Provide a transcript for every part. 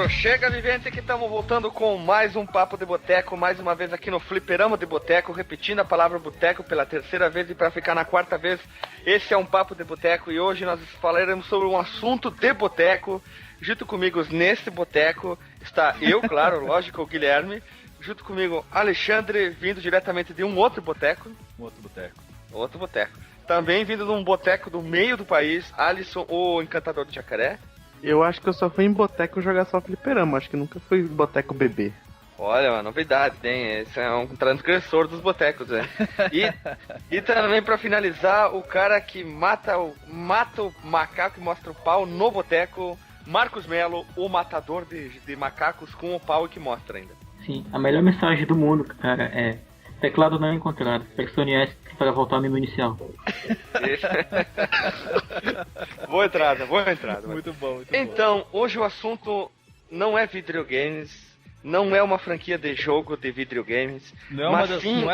Chega, vivente, que estamos voltando com mais um Papo de Boteco, mais uma vez aqui no Fliperama de Boteco, repetindo a palavra boteco pela terceira vez e para ficar na quarta vez, esse é um Papo de Boteco e hoje nós falaremos sobre um assunto de boteco. Junto comigo nesse boteco está eu, claro, lógico, o Guilherme, junto comigo Alexandre, vindo diretamente de um outro boteco. Outro boteco. Também vindo de um boteco do meio do país, Alisson, o encantador do jacaré. Eu acho que eu só fui em boteco jogar só fliperama, acho que nunca fui em boteco bebê. Olha, uma novidade, hein? Esse é um transgressor dos botecos, né? E também pra finalizar, o cara que mata o macaco e mostra o pau no boteco, Marcos Melo, o matador de macacos com o pau que mostra ainda. Sim, a melhor mensagem do mundo, cara, é teclado não encontrado, pressione S para voltar ao menu inicial. Boa entrada. Muito bom. Então, hoje o assunto não é videogames, não é uma franquia de jogo de videogames. Não é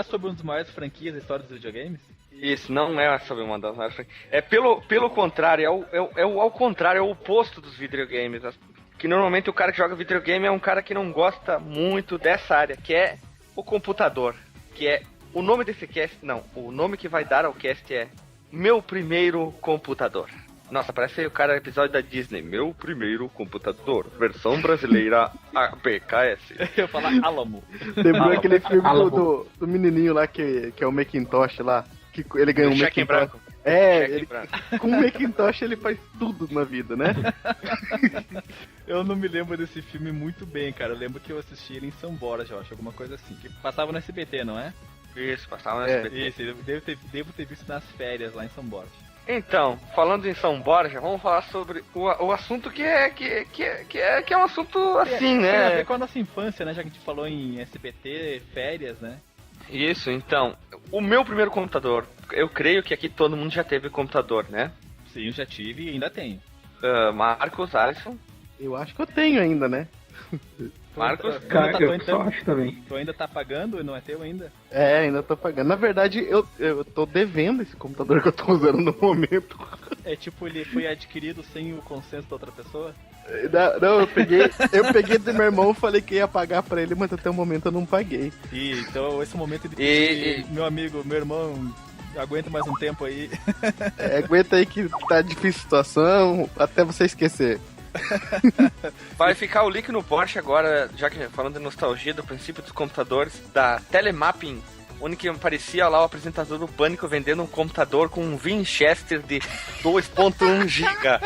sobre uma das maiores franquias da história dos videogames? Isso, não é sobre uma das maiores franquias. É pelo contrário, ao contrário, é o oposto dos videogames. Que normalmente o cara que joga videogame é um cara que não gosta muito dessa área, que é o computador. Que é o nome desse cast, não, o nome que vai dar ao cast é Meu Primeiro Computador. Nossa, parece o cara episódio da Disney. Meu Primeiro Computador, versão brasileira APKS. Eu ia falar Alamo. Lembrou aquele filme do menininho lá que é o Macintosh lá, que ele ganhou um cheque Macintosh. branco. Com o Macintosh ele faz tudo na vida, né? Eu não me lembro desse filme muito bem, cara. Eu lembro que eu assisti ele em São Borja, eu acho, alguma coisa assim. Que passava no SBT, não é? Isso, passava no SBT. Isso, eu devo ter visto nas férias lá em São Borja. Então, falando em São Borja, vamos falar sobre o assunto que é um assunto assim, né? Tem a ver com a nossa infância, né? Já que a gente falou em SBT, férias, né? Isso, então, o meu primeiro computador, eu creio que aqui todo mundo já teve computador, né? Sim, eu já tive e ainda tenho. Marcos, Alisson. Eu acho que eu tenho ainda, né? Marcos? Cara, eu só acho também. Tu ainda tá pagando? Não é teu ainda? É, ainda tô pagando. Na verdade, eu tô devendo esse computador que eu tô usando no momento. É tipo, ele foi adquirido sem o consenso da outra pessoa? Não, eu peguei do meu irmão, falei que ia pagar pra ele, mas até o momento eu não paguei. Então esse momento meu amigo, meu irmão, aguenta mais um tempo aí. Aguenta aí que tá difícil a situação, até você esquecer. Vai ficar o link no Porsche agora, já que falando de nostalgia do princípio dos computadores, da Telemapping, onde que aparecia lá o apresentador do Pânico vendendo um computador com um Winchester de 2.1 GB,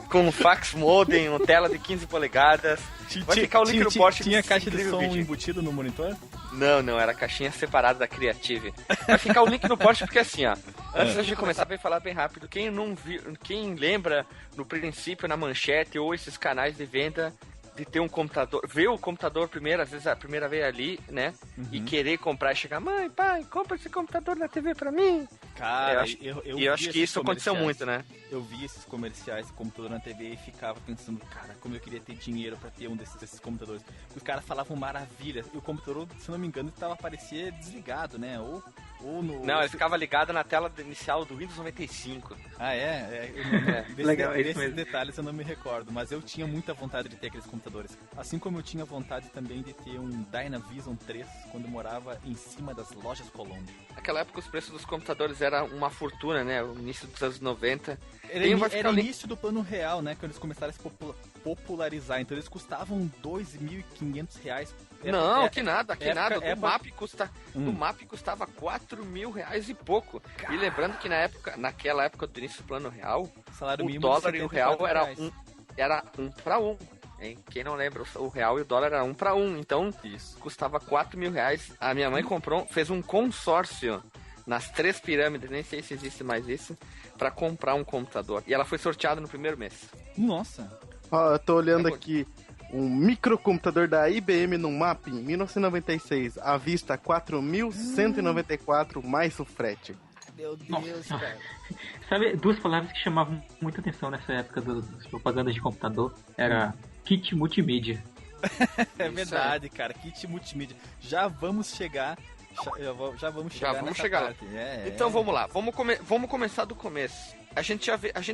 com fax modem, uma tela de 15 polegadas. Vai ficar o link no Porsche. Tinha caixa de som embutido no monitor? Não, era caixinha separada da Creative. Vai ficar o link no Porsche porque assim, ó, antes da gente começar, vai falar bem rápido, quem lembra no princípio, na manchete ou esses canais de venda de ter um computador, ver o computador primeiro, às vezes a primeira vez ali, né? E querer comprar e chegar, mãe, pai, compra esse computador na TV pra mim. Cara, eu acho que isso aconteceu muito, né? Eu vi esses comerciais de computador na TV e ficava pensando, cara, como eu queria ter dinheiro pra ter um desses computadores. Os caras falavam maravilhas, e o computador, se não me engano, parecia desligado, né? Ou no... Não, ele ficava ligado na tela inicial do Windows 95. Ah, é? Legal, desses detalhes eu não me recordo, mas eu tinha muita vontade de ter aqueles computadores. Assim como eu tinha vontade também de ter um Dynavision 3 quando eu morava em cima das lojas Colômbia. Naquela época os preços dos computadores eram uma fortuna, né? O início dos anos 90. Era o início do plano real, né? Quando eles começaram a se popularizar. Então eles custavam R$2.500. Que nada. O MAP custava R$4.000 e pouco. Cara. E lembrando que naquela época do início do plano real, salário o dólar e o real era um para um. Hein? Quem não lembra, o real e o dólar era 1 para 1. Então, custava R$4.000. A minha mãe fez um consórcio nas 3 pirâmides, nem sei se existe mais isso, para comprar um computador. E ela foi sorteada no primeiro mês. Nossa! Ó, eu tô olhando aqui um microcomputador da IBM no MAP, em 1996, à vista R$4.194 mais o frete. Meu Deus, cara. Sabe, duas palavras que chamavam muita atenção nessa época das propagandas de computador era kit multimídia. É verdade, cara. Kit multimídia. Já vamos chegar nessa parte. Então vamos lá, vamos começar do começo. A gente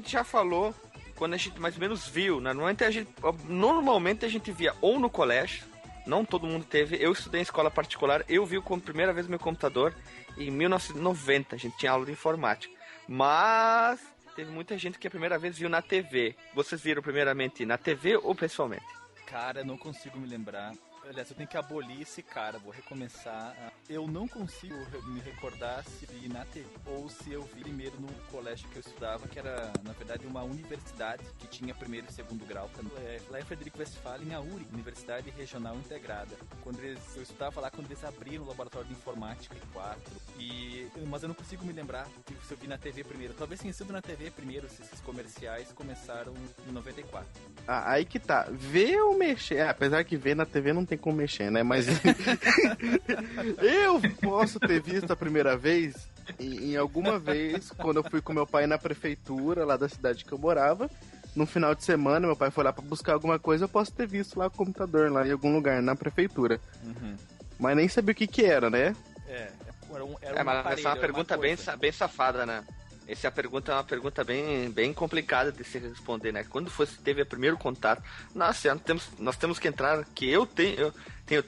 já falou quando a gente mais ou menos viu, né? Normalmente a gente via ou no colégio, não todo mundo teve. Eu estudei em escola particular, eu vi como primeira vez meu computador em 1990, a gente tinha aula de informática. Mas teve muita gente que a primeira vez viu na TV. Vocês viram primeiramente na TV ou pessoalmente? Cara, eu não consigo me lembrar. Aliás, eu tenho que abolir esse cara, vou recomeçar. Eu não consigo me recordar se vi na TV ou se eu vi primeiro no colégio que eu estudava, que era, na verdade, uma universidade que tinha primeiro e segundo grau. Lá em Frederico Westphalen, a URI, Universidade Regional Integrada. Eu estudava lá quando eles abriram o laboratório de informática 4. Mas eu não consigo me lembrar se eu vi na TV primeiro. Talvez tenha sido na TV primeiro, se esses comerciais começaram em 94. Aí que tá. Ver ou mexer? Apesar que ver na TV não tem como mexer, né? Mas eu posso ter visto a primeira vez em alguma vez quando eu fui com meu pai na prefeitura lá da cidade que eu morava. No final de semana, meu pai foi lá pra buscar alguma coisa, eu posso ter visto lá o computador lá em algum lugar na prefeitura. Mas nem sabia o que era, né? Mas essa é uma pergunta bem safada, né? Essa pergunta é uma pergunta bem complicada de se responder, né? Quando teve o primeiro contato? Nossa, nós temos que entrar, que eu tenho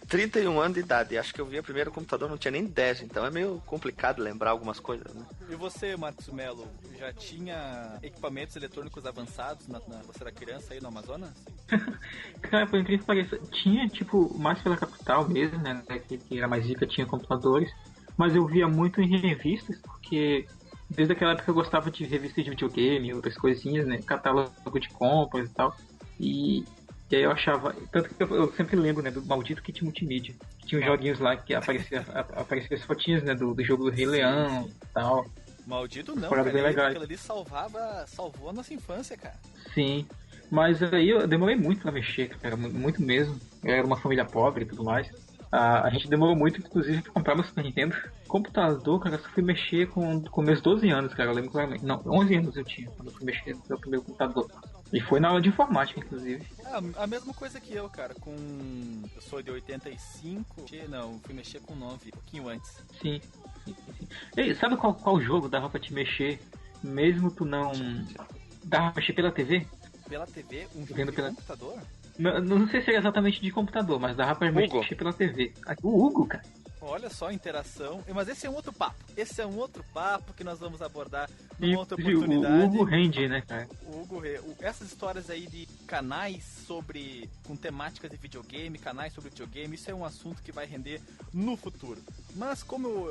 31 anos de idade, e acho que eu vi o primeiro computador, não tinha nem 10, então é meio complicado lembrar algumas coisas, né? E você, Marcos Melo, já tinha equipamentos eletrônicos avançados você era criança aí no Amazonas? Cara, por incrível que pareça, tinha, tipo, mais pela capital mesmo, né? Que era mais rica, tinha computadores, mas eu via muito em revistas, porque desde aquela época eu gostava de revistas de videogame, outras coisinhas, né? Catálogo de compras e tal. E aí eu achava... Tanto que eu sempre lembro, né? Do maldito kit multimídia. Que tinha uns joguinhos lá que apareciam as fotinhas, né? Do jogo do Rei Leão e tal. Maldito não, cara. Aquilo ali salvou a nossa infância, cara. Sim. Mas aí eu demorei muito pra mexer, cara. Muito mesmo. Eu era uma família pobre e tudo mais. A gente demorou muito, inclusive, pra comprar meu Super Nintendo. Computador, cara, eu só fui mexer com meus 12 anos, cara, eu lembro claramente. Não, 11 anos eu tinha quando eu fui mexer no meu primeiro computador. E foi na aula de informática, inclusive. A mesma coisa que eu, cara, eu sou de 85, fui mexer com 9, um pouquinho antes. Sim. E sabe qual jogo dava pra te mexer, mesmo tu não... Dava pra mexer pela TV? Pela TV? Um jogo de computador? Não sei se é exatamente de computador, mas dava pra mexer pela TV. O Hugo, cara. Olha só a interação. Mas esse é um outro papo. Esse é um outro papo que nós vamos abordar numa outra oportunidade. O Hugo rende, né, cara? Essas histórias aí de canais com temáticas de videogame, canais sobre videogame, isso é um assunto que vai render no futuro. Mas como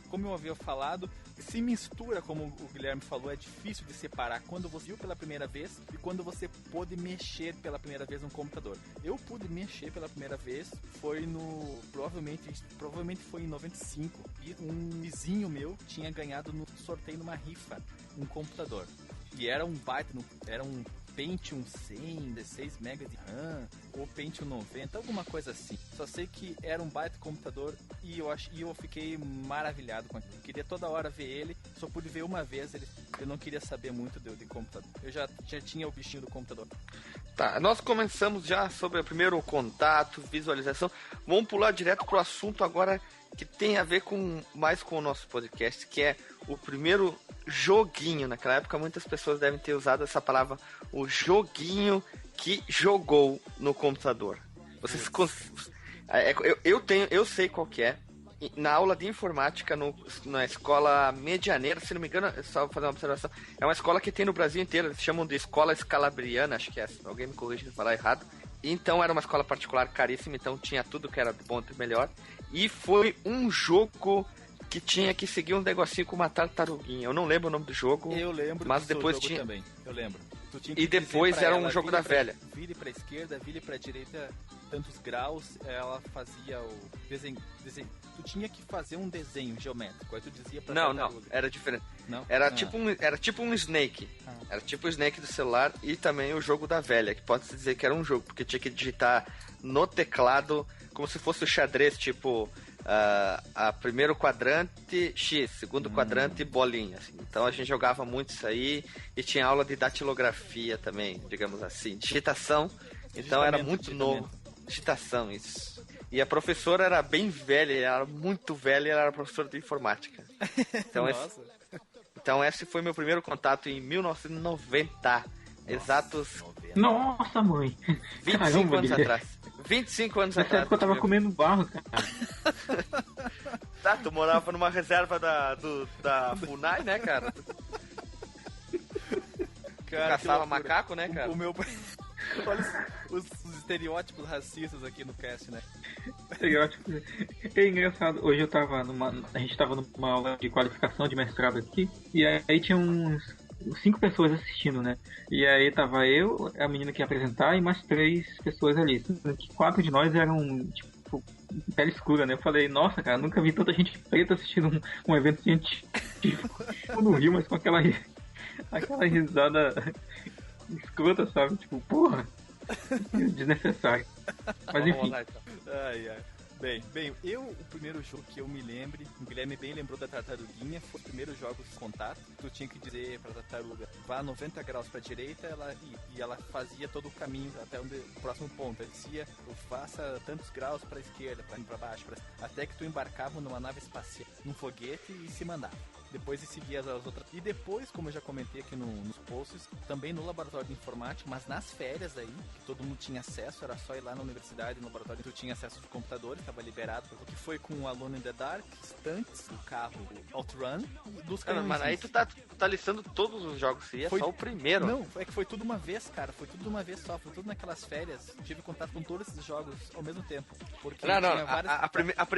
como eu havia falado, se mistura, como o Guilherme falou, é difícil de separar quando você viu pela primeira vez e quando você pôde mexer pela primeira vez no computador. Eu pude mexer pela primeira vez, provavelmente foi em 95, e um vizinho meu tinha ganhado no sorteio numa rifa um computador. E era um Pentium 100, 16 MB de RAM, ou Pentium 90, alguma coisa assim. Só sei que era um baita computador e eu fiquei maravilhado com aquilo. Eu queria toda hora ver ele, só pude ver uma vez ele. Eu não queria saber muito de computador. Eu já tinha o bichinho do computador. Tá, nós começamos já sobre o primeiro contato, visualização. Vamos pular direto pro assunto agora que tem a ver mais com o nosso podcast, que é o primeiro joguinho. Naquela época muitas pessoas devem ter usado essa palavra, o joguinho que jogou no computador. Eu sei qual que é. Na aula de informática na escola Medianeira, se não me engano, só vou fazer uma observação, é uma escola que tem no Brasil inteiro, eles chamam de escola escalabriana, acho que é, alguém me corrige se falar errado. Então era uma escola particular caríssima, então tinha tudo que era bom e melhor. E foi um jogo que tinha que seguir um negocinho com uma tartaruguinha. Eu não lembro o nome do jogo. Eu lembro, mas depois tinha também. Eu lembro. E depois era um jogo da velha. Vire pra esquerda, vire pra direita, tantos graus. Ela fazia o desenho. Tu tinha que fazer um desenho geométrico. Aí tu dizia pra tartaruga. Não, era diferente. Não? Era tipo um Snake. Era tipo o Snake do celular e também o jogo da velha, que pode-se dizer que era um jogo, porque tinha que digitar no teclado como se fosse o xadrez, tipo a primeiro quadrante X, segundo quadrante bolinha. Assim. Então a gente jogava muito isso aí e tinha aula de datilografia também, digamos assim, digitação. Então era muito novo. Digitação, isso. E a professora era bem velha, ela era muito velha, ela era professora de informática. Então esse foi meu primeiro contato em 1990. Exatos. Nossa, mãe. 25 Caramba, anos Guilherme. atrás. 25 anos Nessa atrás. época eu tava comendo barro, cara. Tá, tu morava numa reserva da FUNAI, né, cara? Cara, Caçava macaco, né, cara? O meu... Olha os estereótipos racistas aqui no cast, né? Estereótipo. É engraçado. Hoje a gente tava numa aula de qualificação de mestrado aqui. E aí tinha uns 5 pessoas assistindo, né? E aí tava eu, a menina que ia apresentar e mais 3 pessoas ali. Sendo que 4 de nós eram, tipo, pele escura, né? Eu falei, nossa, cara, nunca vi tanta gente preta assistindo um evento científico no Rio, mas com aquela risada escrota, sabe? Tipo, porra, desnecessário. Mas enfim. Lá, então. Ai. Bem, o primeiro jogo que eu me lembre, o Guilherme bem lembrou da tartaruguinha, foi o primeiro jogo de contato. Tu tinha que dizer pra tartaruga, vá 90 graus pra direita, e ela fazia todo o caminho até o próximo ponto. Ela dizia, faça tantos graus pra esquerda, pra baixo, até que tu embarcava numa nave espacial, num foguete e se mandava. Depois de seguir as outras. E depois, como eu já comentei aqui nos posts, também no laboratório de informática, mas nas férias aí, que todo mundo tinha acesso, era só ir lá na universidade, no laboratório, tu tinha acesso de computadores, estava liberado, que foi com o Alone in the Dark, Stunts, do carro Outrun, dos canhões. Mas aí tu tá listando todos os jogos, seria só o primeiro. Não, é que foi tudo uma vez, cara, foi tudo de uma vez só, foi tudo naquelas férias, tive contato com todos esses jogos ao mesmo tempo. Porque Não, várias...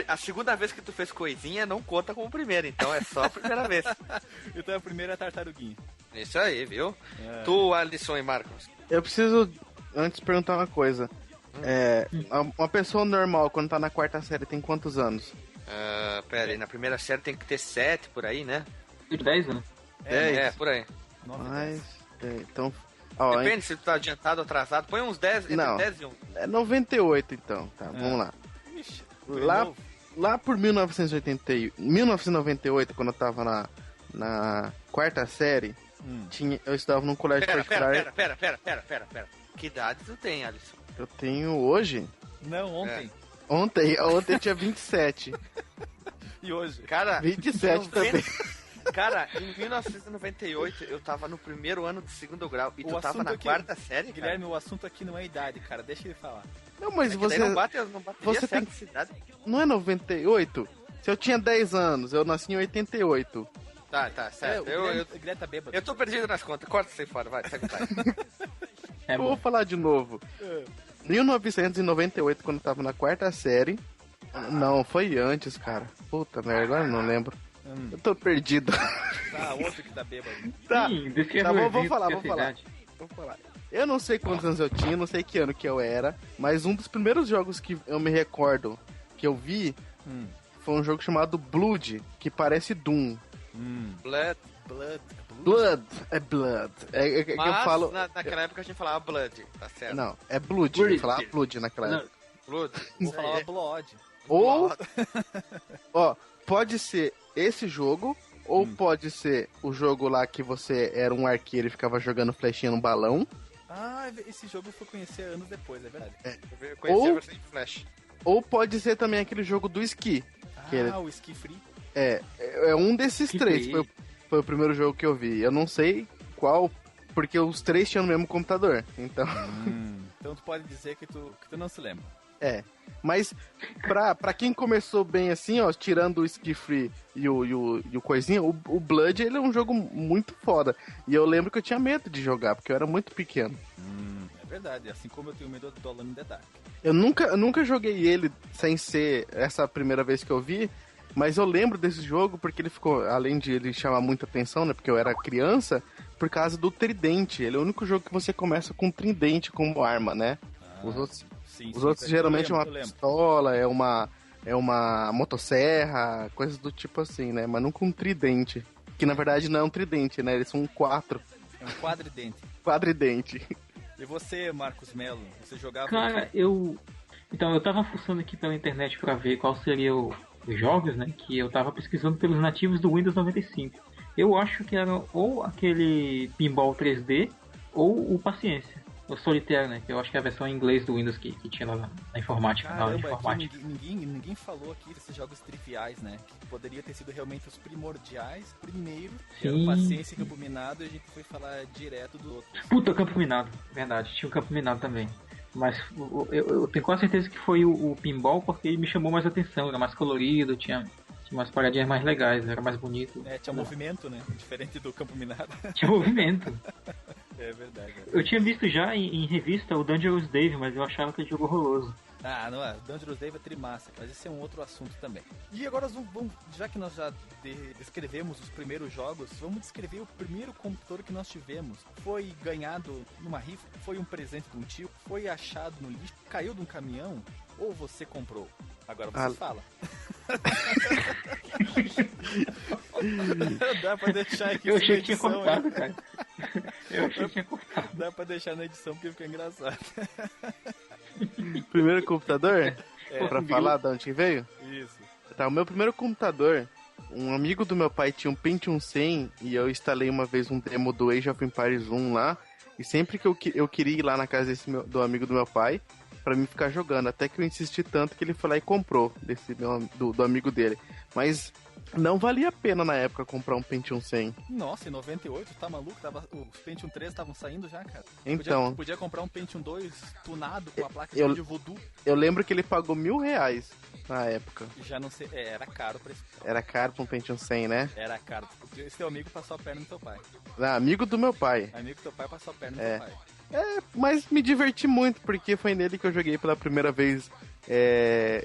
a segunda vez que tu fez coisinha não conta como primeira, então é só a primeira vez. Então a primeira é a tartaruguinha. Isso aí, viu? Tu, Alisson e Marcos. Eu preciso antes perguntar uma coisa. Uma pessoa normal, quando tá na quarta série, tem quantos anos? Pera aí, na primeira série tem que ter 7 por aí, né? 10 anos. Por aí. Mas, então... Depende se tu tá adiantado ou atrasado. Põe uns 10, entre não, 10 e 1. É 98 então, tá, vamos lá. Ixi, Lá por 1998, quando eu tava na quarta série, eu estudava num colégio particular. Pera. Que idade tu tem, Alisson? Eu tenho hoje? Não, ontem. Ontem eu tinha 27. E hoje? Cara, 27 também. Cara, em 1998 eu tava no primeiro ano de segundo grau e tu tava na aqui, quarta série, Guilherme, o assunto aqui não é idade, cara. Deixa ele falar. Não, mas você... Não bate você tem cidade. Não é 98? Se eu tinha 10 anos, eu nasci em 88. Tá, certo. O Guilherme tá bêbado. Eu tô perdido nas contas. Corta isso aí fora, vai, segue. Eu vou falar de novo. 1998, quando eu tava na quarta série. Não, foi antes, cara. Puta merda, agora eu não lembro. Eu tô perdido. Tá, outro que tá bêbado. Tá, Sim, vou falar. Eu não sei quantos anos eu tinha, não sei que ano que eu era, mas um dos primeiros jogos que eu me recordo que eu vi foi um jogo chamado Blood, que parece Doom. Blood. É Blood. É que eu falo... naquela época a gente falava Blood, tá certo? Não, é Blood. Eu falava Blood naquela época. Blood. Vou falar Blood. Ou... Ó, pode ser esse jogo, ou pode ser o jogo lá que você era um arqueiro e ficava jogando flechinha no balão. Ah, esse jogo eu fui conhecer anos depois, é verdade. Eu conheci a versão de Flash. Ou pode ser também aquele jogo do esqui. O Ski Free. É um desses três. Foi o primeiro jogo que eu vi. Eu não sei qual, porque os três tinham no mesmo computador. Então. Então tu pode dizer que tu não se lembra. Mas pra quem começou bem assim, ó, tirando o Ski Free e o coisinha, o Blood, ele é um jogo muito foda. E eu lembro que eu tinha medo de jogar, porque eu era muito pequeno. É verdade, assim como eu tenho medo do Alone in the Dark. Eu nunca joguei ele sem ser essa primeira vez que eu vi, mas eu lembro desse jogo porque ele ficou, além de ele chamar muita atenção, né, porque eu era criança, por causa do tridente. Ele é o único jogo que você começa com um tridente como arma, né? Os outros geralmente é uma pistola, é uma motosserra, coisas do tipo assim, né? Mas nunca um tridente. Que na verdade não é um tridente, né? Eles são 4. É um quadridente. Quadridente. E você, Marcos Melo? Você jogava... Cara, eu tava fuçando aqui pela internet pra ver qual seria o jogos, né? Que eu tava pesquisando pelos nativos do Windows 95. Eu acho que era ou aquele Pinball 3D ou o Paciência. O Solitaire, né? Que eu acho que é a versão em inglês do Windows que tinha lá na informática. Na aula de Caramba, informática. aqui ninguém falou aqui desses jogos triviais, né? Que poderia ter sido realmente os primordiais primeiro, que era o Sim. Paciência e Campo Minado, e a gente foi falar direto do outro. Puta, Campo Minado. Verdade, tinha o Campo Minado também. Mas eu tenho quase certeza que foi o Pinball porque ele me chamou mais atenção. Era mais colorido, tinha umas paradinhas mais legais, era mais bonito. Tinha movimento, né? Diferente do Campo Minado. Tinha movimento. É verdade. Eu tinha visto já em revista o Dangerous Dave, mas eu achava que ele jogou horroroso. Ah, não é. Dangerous Dave é trimassa, mas esse é um outro assunto também. E agora vamos já que nós já descrevemos os primeiros jogos, vamos descrever o primeiro computador que nós tivemos. Foi ganhado numa rifa, foi um presente de um tio, foi achado no lixo, caiu de um caminhão, ou você comprou? Agora você fala. Dá pra deixar aqui. Eu achei que tinha cortado, cara. Eu achei que tinha cortado. Dá pra deixar na edição porque fica engraçado. Primeiro computador? Pra falar de onde veio? Isso. Tá, o meu primeiro computador, um amigo do meu pai tinha um Pentium 100 e eu instalei uma vez um demo do Age of Empires 1 lá. E sempre que eu queria ir lá na casa do amigo do meu pai pra mim ficar jogando, até que eu insisti tanto que ele foi lá e comprou do amigo dele. Mas não valia a pena na época comprar um Pentium 100. Nossa, em 98, tá maluco? Os Pentium 3 estavam saindo já, cara. Então, Podia comprar um Pentium 2 tunado com a placa de Voodoo. Eu lembro que ele pagou R$1.000 na época. Já não sei, era caro pra esse... Era caro pra um Pentium 100, né? Era caro. Esse teu amigo passou a perna no teu pai. Ah, amigo do meu pai. Amigo do teu pai passou a perna no teu pai. Mas me diverti muito, porque foi nele que eu joguei pela primeira vez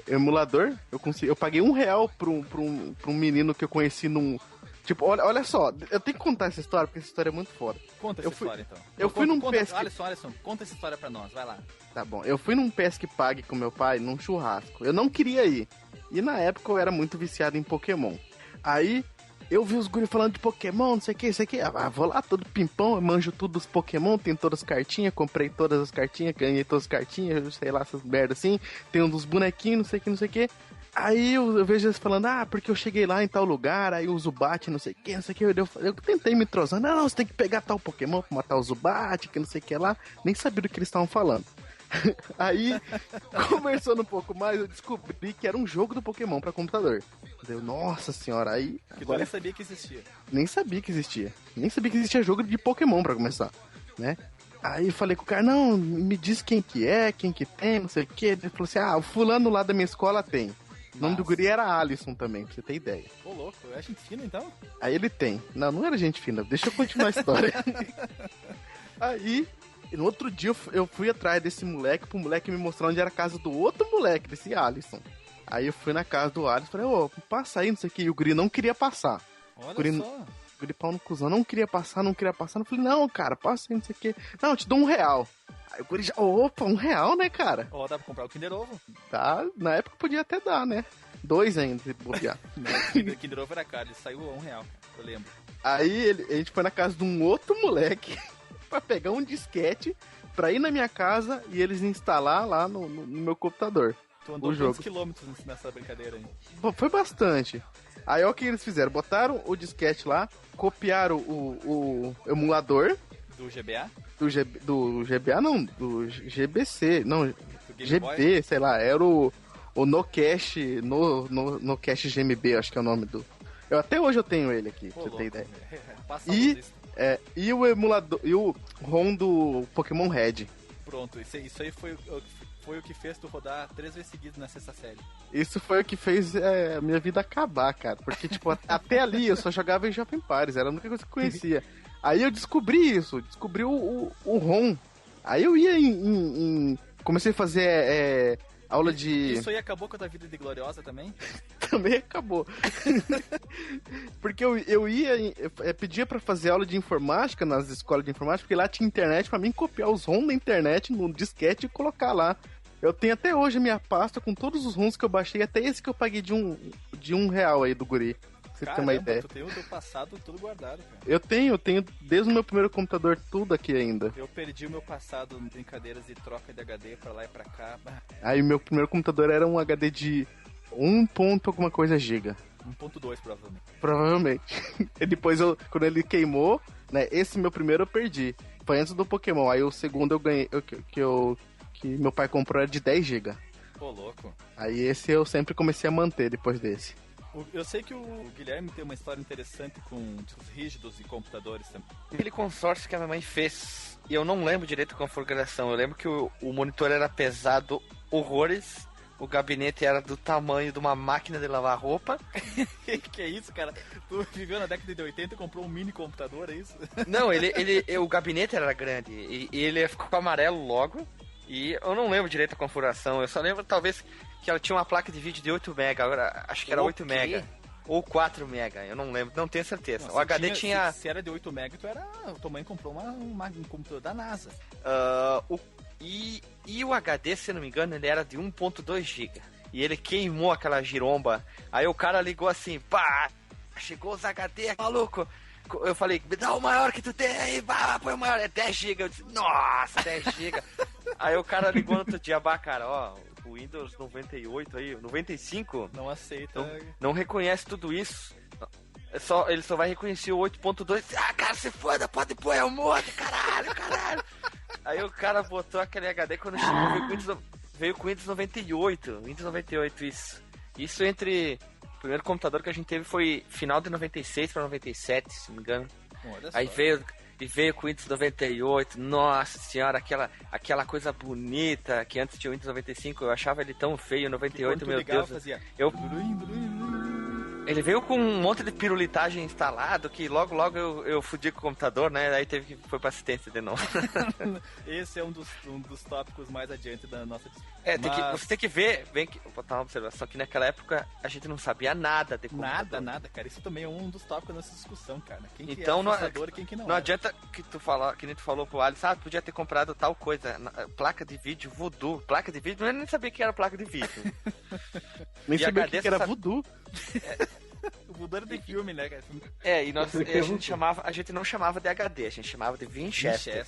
emulador. Eu paguei R$1 pra um menino que eu conheci num... Tipo, olha só, eu tenho que contar essa história, porque essa história é muito foda. Conta essa história, então. Eu fui num Pesque... Alisson, conta essa história pra nós, vai lá. Tá bom, eu fui num Pesque Pague com meu pai, num churrasco. Eu não queria ir. E na época eu era muito viciado em Pokémon. Aí... eu vi os guri falando de Pokémon, não sei o que, isso aqui. Ah, vou lá, todo pimpão, eu manjo tudo dos Pokémon, tenho todas as cartinhas, comprei todas as cartinhas, ganhei todas as cartinhas, sei lá, essas merdas assim. Tem um dos bonequinhos, não sei o que, não sei o que. Aí eu vejo eles falando, porque eu cheguei lá em tal lugar, aí o Zubat, não sei o que, não sei o que. Eu tentei me trozar, não, você tem que pegar tal Pokémon pra matar o Zubat, que não sei o que lá. Nem sabia do que eles estavam falando. Aí, conversando um pouco mais, eu descobri que era um jogo do Pokémon pra computador. Eu, nossa senhora, aí... Que tu nem sabia que existia. Nem sabia que existia. Nem sabia que existia jogo de Pokémon pra começar, né? Aí eu falei com o cara, não, me diz quem que tem, não sei o que. Ele falou assim, o fulano lá da minha escola tem. O nome do guri era Alisson também, pra você ter ideia. Ô, louco, é gente fina então? Aí ele tem. Não era gente fina, deixa eu continuar a história. Aí... no outro dia eu fui atrás desse moleque, pro moleque me mostrar onde era a casa do outro moleque, desse Alisson. Aí eu fui na casa do Alisson, falei, passa aí, não sei o que. E o guri não queria passar. Olha só. O guri pau no cuzão, não queria passar. Eu falei, não, cara, passa aí, não sei o que. Não, eu te dou R$1. Aí o guri já, opa, R$1, né, cara? Dá pra comprar o Kinder Ovo. Tá, na época podia até dar, né? 2 ainda, se bobear. O Kinder Ovo era caro, ele saiu a R$1, eu lembro. Aí a gente foi na casa de um outro moleque pra pegar um disquete pra ir na minha casa e eles instalar lá no meu computador. Tu andou quantos quilômetros nessa brincadeira aí? Foi bastante. Aí olha o que eles fizeram, botaram o disquete lá, copiaram o emulador. Do GBA? Do GBA não, do GBC, não, GB, Boy? sei lá, era o Nocache, no Cache GMB, acho que é o nome do... Até hoje eu tenho ele aqui, pra você ter ideia. E o emulador, e o ROM do Pokémon Red. Pronto, isso aí foi o que fez tu rodar 3 vezes seguidas na sexta série. Isso foi o que fez a minha vida acabar, cara. Porque, tipo, até ali eu só jogava em Age of Empires, era a única coisa que eu conhecia. Aí eu descobri o ROM. Aí eu ia comecei a fazer aula de... Isso aí acabou com a tua vida de gloriosa também? Também acabou. Porque eu pedia pra fazer aula de informática nas escolas de informática, porque lá tinha internet pra mim copiar os ROM da internet no disquete e colocar lá. Eu tenho até hoje a minha pasta com todos os ROMs que eu baixei, até esse que eu paguei de R$1 aí do guri. Pra você ter uma ideia. Tu tem o teu passado tudo guardado, cara. Eu tenho desde o meu primeiro computador tudo aqui ainda. Eu perdi o meu passado em brincadeiras de troca de HD pra lá e pra cá. Aí meu primeiro computador era um HD de 1 ponto alguma coisa giga. 1.2 provavelmente. Provavelmente. E depois, quando ele queimou, né? Esse meu primeiro eu perdi. Foi antes do Pokémon. Aí o segundo eu ganhei, que meu pai comprou era de 10 GB. Pô, louco. Aí esse eu sempre comecei a manter depois desse. Eu sei que o Guilherme tem uma história interessante com discos rígidos e computadores também. Aquele consórcio que a minha mãe fez, e eu não lembro direito a configuração. Eu lembro que o monitor era pesado horrores, o gabinete era do tamanho de uma máquina de lavar roupa. Que é isso, cara? Tu viveu na década de 80 e comprou um mini computador, é isso? Não, o gabinete era grande, e ele ficou amarelo logo, e eu não lembro direito a configuração. Eu só lembro, talvez, que ela tinha uma placa de vídeo de 8 MB, agora acho que era 8 MB. Ou 4 MB, eu não lembro, não tenho certeza. Não, o HD tinha... Se era de 8 MB, tua mãe comprou um computador da NASA. E o HD, se não me engano, ele era de 1.2 GB. E ele queimou aquela giromba. Aí o cara ligou assim, pá, chegou os HD, maluco. Eu falei, me dá o maior que tu tem aí, põe o maior, é 10 GB. Eu disse, nossa, 10 GB. Aí o cara ligou no outro dia, cara, ó, o Windows 98 aí, 95... Não aceita. Não reconhece tudo isso. Ele só vai reconhecer o 8.2. Ah, cara, se foda, pode pôr, é um monte, caralho. Aí o cara botou aquele HD, quando chegou, veio com o Windows 98. Windows 98, isso. Isso entre... O primeiro computador que a gente teve foi final de 96 para 97, se não me engano. Aí veio com o Windows 98. Nossa senhora, aquela coisa bonita que antes tinha o Windows 95. Eu achava ele tão feio, 98, meu Deus. Fazia... Ele veio com um monte de pirulitagem instalado que logo eu fudi com o computador, né? Aí foi pra assistência de novo. Esse é um dos tópicos mais adiante da nossa discussão. Você tem que ver, vou botar uma observação, que naquela época a gente não sabia nada de computador. Nada, cara. Isso também é um dos tópicos da nossa discussão, cara. Quem então, que é computador e quem que não Não adianta que nem tu falou pro Alisson, podia ter comprado tal coisa, placa de vídeo, Voodoo, placa de vídeo, eu nem sabia que era placa de vídeo. Nem sabia que era Voodoo. O Voodoo era de filme, né, cara? A gente não chamava de HD, a gente chamava de Winchester.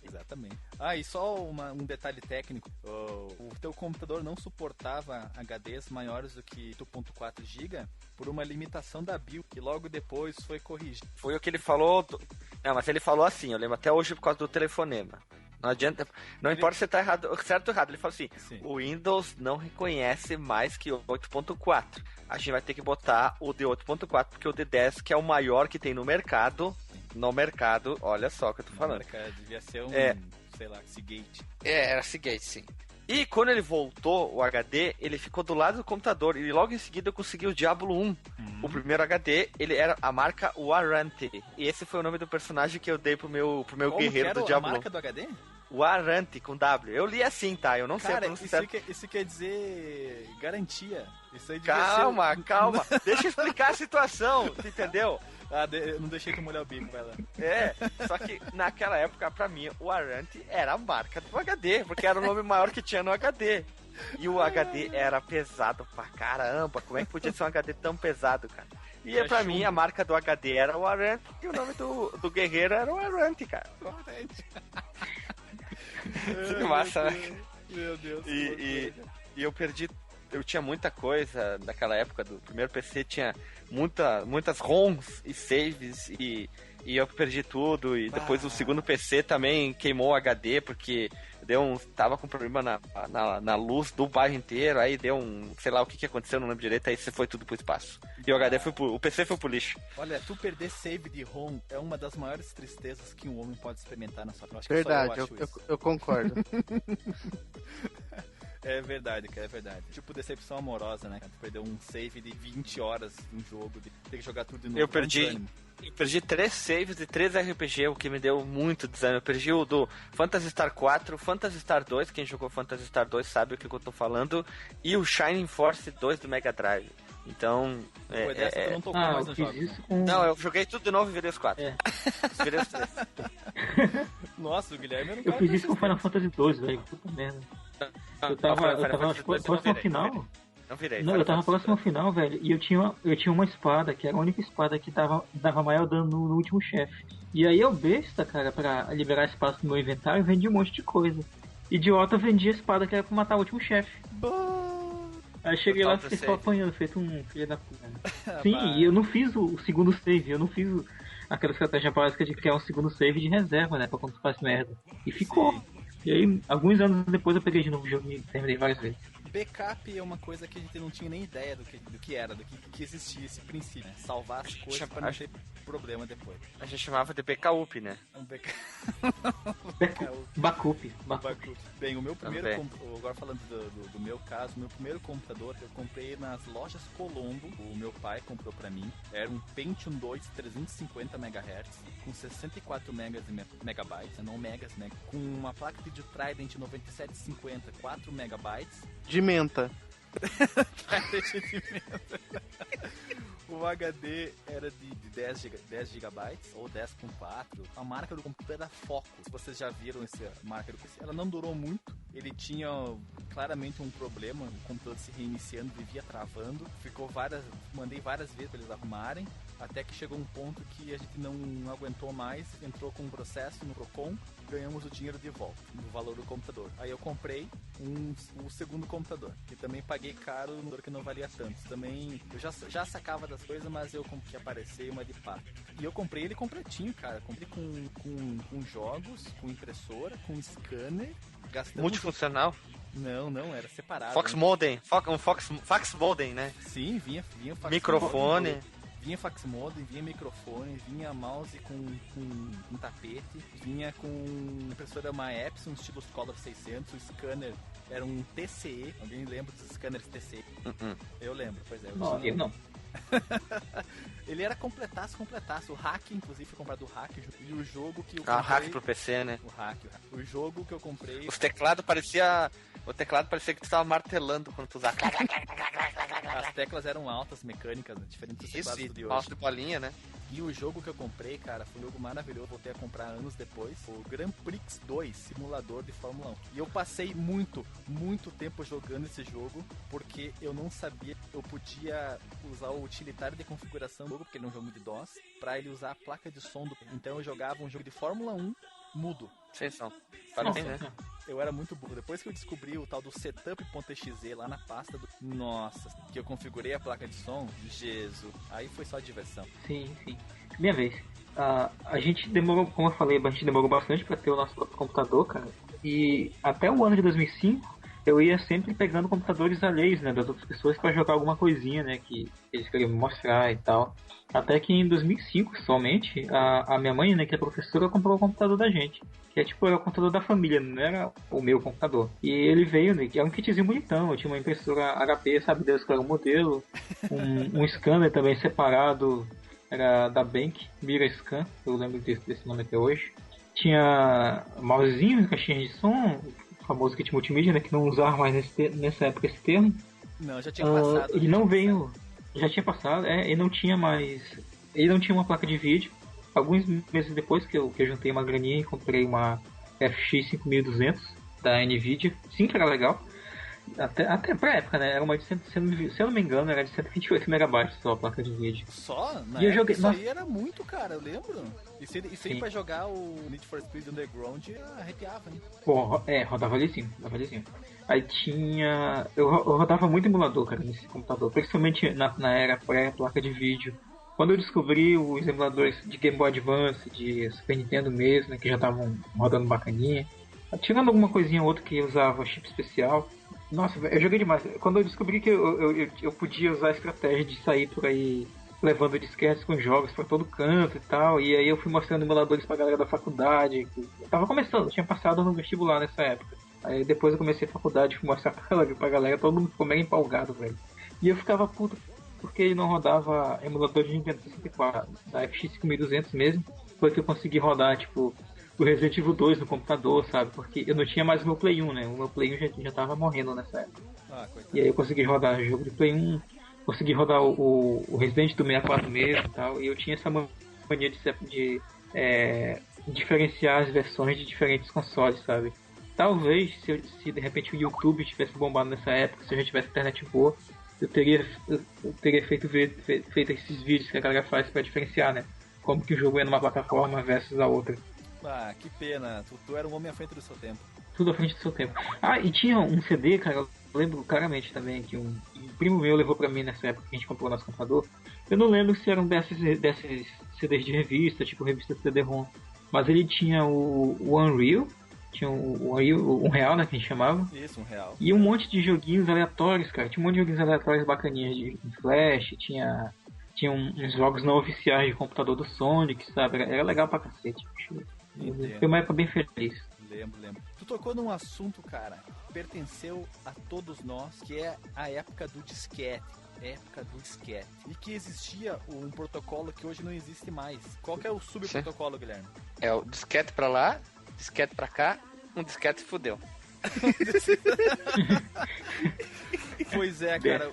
Exatamente. E só um detalhe técnico. O teu computador não suportava HDs maiores do que 8.4 GB por uma limitação da BIOS, que logo depois foi corrigida. Foi o que ele falou... Não, mas ele falou assim, eu lembro até hoje por causa do telefonema. Não adianta, importa se tá errado, certo ou errado. Ele falou assim, sim. O Windows não reconhece mais que 8.4. A gente vai ter que botar o de 8.4, porque o de 10, que é o maior que tem no mercado, olha só o que eu tô falando. Devia ser sei lá, Seagate. Era Seagate, sim. E quando ele voltou, o HD, ele ficou do lado do computador. E logo em seguida eu consegui o Diablo 1. O primeiro HD, ele era a marca Warranty. E esse foi o nome do personagem que eu dei pro meu guerreiro do Diablo 1. A marca do HD? Warranty, com W. Eu li assim, tá? Eu não sei a pronúncia certa. Isso quer dizer garantia. Isso aí calma. Deixa eu explicar a situação, tu entendeu? Eu não deixei tu molhar o bico, vai lá. Só que naquela época, pra mim, o Warranty era a marca do HD, porque era o nome maior que tinha no HD. E o HD era pesado pra caramba. Como é que podia ser um HD tão pesado, cara? E pra mim, a marca do HD era o Warranty e o nome do guerreiro era o Warranty, cara. Que massa, né? Meu Deus. E eu perdi... Eu tinha muita coisa naquela época do primeiro PC, tinha muitas ROMs e saves e eu perdi tudo. E depois o segundo PC também queimou o HD porque tava com problema na luz do bairro inteiro. Aí deu sei lá o que aconteceu, não lembro direito. Aí foi tudo pro espaço. E o PC foi pro lixo. Olha, tu perder save de ROM é uma das maiores tristezas que um homem pode experimentar na sua vida. Verdade, eu concordo. É verdade, cara, é verdade. Tipo decepção amorosa, né? Tu perdeu um save de 20 horas em um jogo, de ter que jogar tudo de novo. Eu perdi 3 saves de 3 RPG, o que me deu muito desânimo. Eu perdi o do Phantasy Star 4, Phantasy Star 2, quem jogou Phantasy Star 2 sabe o que eu tô falando, e o Shining Force 2 do Mega Drive. Então... Depois dessa tu não tocou mais no jogo. Não, eu joguei tudo de novo e virei os 4. Virei os 3. Nossa, o Guilherme era um cara. Eu fiz isso com Final Fantasy 2, velho. Puta merda. Eu tava próximo ao final. Não virei. Não, eu tava próximo ao final, velho. E eu tinha uma espada, que era a única espada que dava maior dano no último chefe. E aí eu besta, cara, pra liberar espaço no meu inventário, eu vendi um monte de coisa. Idiota, eu vendi a espada que era pra matar o último chefe. Aí cheguei lá e fiquei só apanhando, feito um filho da puta. Sim, e eu não fiz o segundo save, eu não fiz aquela estratégia básica de criar um segundo save de reserva, né? Pra quando tu faz merda. E ficou. Sim. E aí, alguns anos depois eu peguei de novo o jogo e terminei várias vezes. Backup é uma coisa que a gente não tinha nem ideia do que era, do que existia esse princípio, né? Salvar as coisas pra não ter problema depois. A gente chamava de backup, né? Backup. Bem, o meu primeiro, agora falando do meu caso, meu primeiro computador eu comprei nas lojas Colombo, o meu pai comprou pra mim, era um Pentium 2 350 MHz, com 64 megabytes, não megas, né? Com uma placa de vídeo Trident 9750, 4 megabytes. De menta. O HD era de 10 GB ou 10.4. A marca do computador era Focus. Se vocês já viram essa marca do computador, ela não durou muito. Ele tinha claramente um problema, o computador se reiniciando, vivia travando. Mandei várias vezes para eles arrumarem, até que chegou um ponto que a gente não aguentou mais, entrou com um processo no Procon, ganhamos o dinheiro de volta, do valor do computador. Aí eu comprei um segundo computador, que também paguei caro, no que não valia tanto. Também, eu já sacava das coisas, mas eu que apareceu uma de pá. E eu comprei ele completinho, cara. Comprei com jogos, com impressora, com scanner. Multifuncional? Não, era separado. Fox Modem, Fax Modem, né? Sim, vinha fax microfone. Modem, vinha fax modem, vinha microfone, vinha mouse com um tapete, vinha com impressora uma Epson, estilo Scholar 600, o scanner era um TCE. Alguém lembra dos scanners TCE? Eu lembro, pois é. Eu não. Ele era completaço. O hack, inclusive, foi comprado o hack. E o jogo que eu comprei... hack pro PC, né? O hack. O jogo que eu comprei... O teclado parecia que tu tava martelando quando tu usava. As teclas eram altas, mecânicas, né? Diferentes dos teclados de hoje. Mouse de bolinha, né? E o jogo que eu comprei, cara, foi um jogo maravilhoso. Voltei a comprar anos depois. O Grand Prix 2, simulador de Fórmula 1. E eu passei muito tempo jogando esse jogo, porque eu não sabia que eu podia usar o utilitário de configuração do jogo, porque ele é um jogo de DOS, pra ele usar a placa de som do... Então eu jogava um jogo de Fórmula 1 mudo. Sem som. Parabéns, né? Eu era muito burro. Depois que eu descobri o tal do setup.exe lá na pasta do... Nossa, que eu configurei a placa de som, Jesus. Aí foi só diversão. Sim. Minha vez. A gente demorou, como eu falei, a gente demorou bastante pra ter o nosso próprio computador, cara. E até o ano de 2005, eu ia sempre pegando computadores alheios, né, das outras pessoas pra jogar alguma coisinha, né, que eles queriam me mostrar e tal. Até que em 2005, somente, a minha mãe, né, que é professora, comprou o computador da gente. Que é tipo, era o computador da família, não era o meu computador. E ele veio, né, que é um kitzinho bonitão. Eu tinha uma impressora HP, sabe Deus que era o modelo. Um scanner também separado, era da Bank, Mira Scan, eu lembro desse nome até hoje. Tinha mousezinho, caixinha de som, o famoso kit multimídia, né, que não usava mais nessa época esse termo. Não, já tinha passado. Ele não veio... Já tinha passado, ele não tinha mais... Ele não tinha uma placa de vídeo. Alguns meses depois que eu juntei uma graninha e comprei uma FX 5200 da Nvidia. Sim, que era legal. Até pra época, né? Era uma de se eu não me engano, era de 128 megabytes só a placa de vídeo. Só? E eu joguei... Isso aí era muito, cara, eu lembro. Isso aí pra jogar o Need for Speed Underground arrepiava, né? Pô, rodava lisinho. Aí tinha... Eu rodava muito emulador, cara, nesse computador. Principalmente na era pré-placa de vídeo. Quando eu descobri os emuladores de Game Boy Advance, de Super Nintendo mesmo, né, que já estavam rodando bacaninha. Tirando alguma coisinha ou outra que usava chip especial. Nossa, eu joguei demais. Quando eu descobri que eu podia usar a estratégia de sair por aí levando disquetes com jogos pra todo canto e tal, e aí eu fui mostrando emuladores pra galera da faculdade. Eu tava começando, eu tinha passado no vestibular nessa época. Aí depois eu comecei a faculdade, fui mostrar pra galera, todo mundo ficou mega empolgado, velho. E eu ficava puto porque ele não rodava emulador de Nintendo 64, da FX 5200 mesmo. Foi que eu consegui rodar, tipo, o Resident Evil 2 no computador, sabe? Porque eu não tinha mais o meu Play 1, né? O meu Play 1 já tava morrendo nessa época. E aí eu consegui rodar o jogo de Play 1, consegui rodar o Resident do 64 mesmo e tal. E eu tinha essa mania de diferenciar as versões de diferentes consoles, sabe? Talvez, se de repente o YouTube tivesse bombado nessa época, se eu já tivesse internet boa, eu teria feito esses vídeos que a galera faz pra diferenciar, né? Como que o jogo é numa plataforma versus a outra. Que pena. Tu era um homem à frente do seu tempo. Tudo à frente do seu tempo. E tinha um CD, cara, lembro claramente também que um primo meu levou pra mim nessa época que a gente comprou o nosso computador. Eu não lembro se eram desses CDs de revista, tipo revista CD-ROM. Mas ele tinha o Unreal, tinha o Unreal, um real, né, que a gente chamava. Isso, um real. E um monte de joguinhos aleatórios, cara. Tinha um monte de joguinhos aleatórios bacaninhas de Flash, tinha uns jogos não oficiais de computador do Sonic, sabe? Era legal pra cacete. Foi uma época bem feliz. Lembro. Tu tocou num assunto, cara, que pertenceu a todos nós, que é a época do disquete. E que existia um protocolo que hoje não existe mais. Qual que é o subprotocolo, Guilherme? É o disquete pra lá, disquete pra cá, um disquete fudeu. Pois é, cara.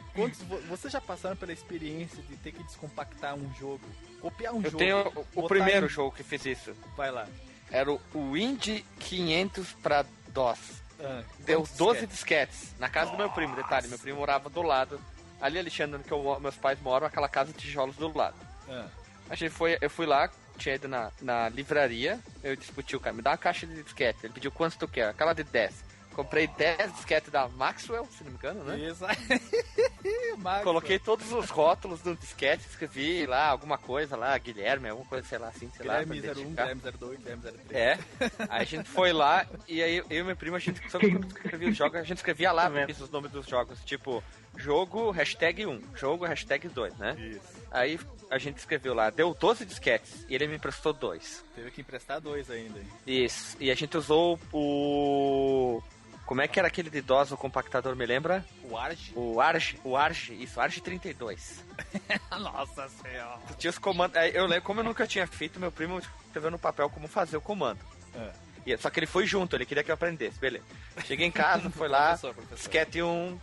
Vocês já passaram pela experiência de ter que descompactar um jogo? Copiar um jogo? Eu tenho o primeiro jogo que fez isso. Vai lá. Era o Indy 500 pra DOS. Deu 12 disquetes na casa do meu primo, detalhe. Meu primo morava do lado. Ali, Alexandre, que meus pais moram, aquela casa de tijolos do lado. Eu fui lá, tinha ido na livraria, eu discuti o cara, me dá uma caixa de disquete. Ele pediu quantos tu quer? Aquela de 10. Comprei 10 disquetes da Maxwell, se não me engano, né? Isso. Coloquei todos os rótulos do disquete, escrevi lá alguma coisa lá, Guilherme, alguma coisa, sei lá, assim, sei lá. Guilherme 01, Guilherme 02, Guilherme 03. É. Aí a gente foi lá e aí eu e meu primo, a gente quando escrevia os jogos, a gente escrevia lá os nomes dos jogos, tipo, jogo #1, jogo #2, né? Isso. Aí a gente escreveu lá, deu 12 disquetes e ele me emprestou 2. Teve que emprestar 2 ainda. Isso. E a gente usou o... Como é que era aquele de DOS, o compactador, me lembra? O Arg? O Arg, isso, Arg 32. Nossa senhora. Tu tinha os comandos. Eu lembro, como eu nunca tinha feito, meu primo escreveu no papel como fazer o comando. Só que ele foi junto, ele queria que eu aprendesse, beleza. Cheguei em casa, foi lá, disquete 1,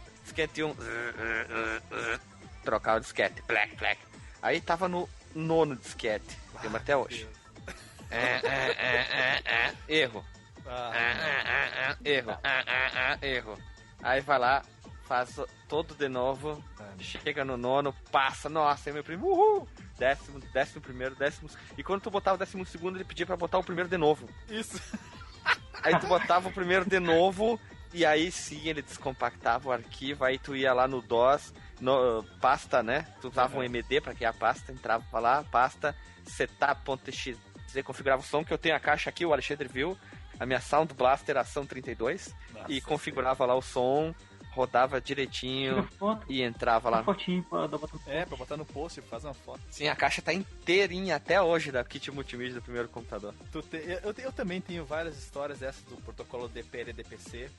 trocar o disquete, black. Aí tava no 9º disquete, lembro até hoje. Erro. Erro. Aí vai lá, faz todo de novo, chega no 9º, passa, nossa, aí meu primo, uhul! 11º, 10º. E quando tu botava o 12º, ele pedia pra botar o primeiro de novo. Isso. Aí tu botava o primeiro de novo, e aí sim ele descompactava o arquivo, aí tu ia lá no DOS, pasta, né? Tu usava um MD pra criar a pasta, entrava lá, pasta, setup.exe, configurava o som, que eu tenho a caixa aqui, o Alexandre viu, a minha Sound Blaster Ação 32, e configurava lá o som, rodava direitinho e entrava lá. Pra botar no post, faz uma foto. Sim, a caixa tá inteirinha até hoje da kit multimídia do primeiro computador. Eu também tenho várias histórias dessas do protocolo DPL-DPC,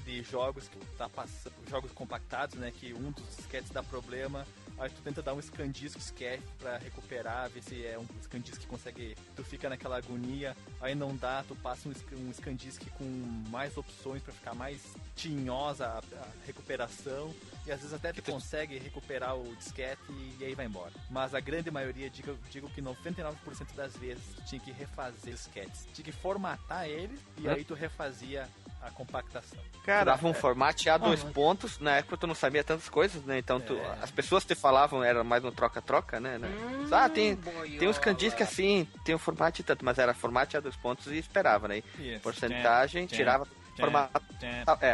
de jogos que tá passando, jogos compactados, né, que um dos disquetes dá problema, aí tu tenta dar um ScanDisk disquete pra recuperar, ver se é um ScanDisk que consegue, tu fica naquela agonia, aí não dá, tu passa um ScanDisk com mais opções pra ficar mais tinhosa a recuperação, e às vezes até tu consegue recuperar o disquete e aí vai embora. Mas a grande maioria, digo que 99% das vezes tu tinha que refazer disquetes, tinha que formatar ele e aí tu refazia a compactação. Cara, dava um formato a 2 pontos, na época tu não sabia tantas coisas, né? Então as pessoas te falavam, era mais um troca-troca, né? Tem uns ScanDisk assim, tem um formato e tanto, mas era formato a 2 pontos e esperava, né? Yes. Porcentagem, tirava,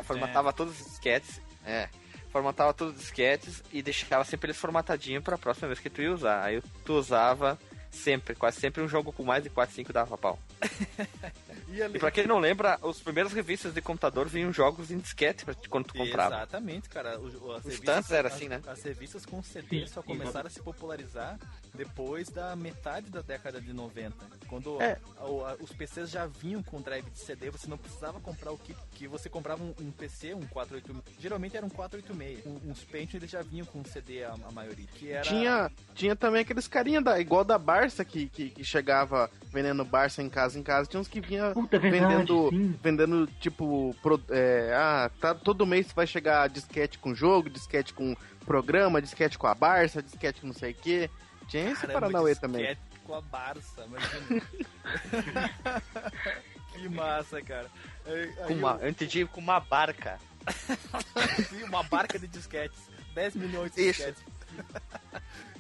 formatava todos os disquetes, formatava todos os disquetes e deixava sempre eles formatadinhos pra próxima vez que tu ia usar. Aí tu usava quase sempre um jogo com mais de 4, 5 dava pau. E pra quem não lembra, os primeiros revistas de computador vinham jogos em disquete quando tu comprava. Exatamente, cara. Os tantos era assim, né? As revistas com CD só começaram a se popularizar depois da metade da década de 90. Quando os PCs já vinham com drive de CD, você não precisava comprar o kit, que você comprava um PC, um 486. Geralmente era um 486. Uns Pentium eles já vinham com CD a maioria. Que era... Tinha também aqueles carinha igual da Barça que chegava vendendo Barça em casa. Tinha uns que vinha vendendo tipo, todo mês vai chegar disquete com jogo, disquete com programa, disquete com a Barça, disquete com não sei o que. Tinha esse Paranauê também. Disquete com a Barça, imagina. Que massa, cara. Eu entendi, com uma barca. Sim, uma barca de disquetes. 10 milhões de disquetes.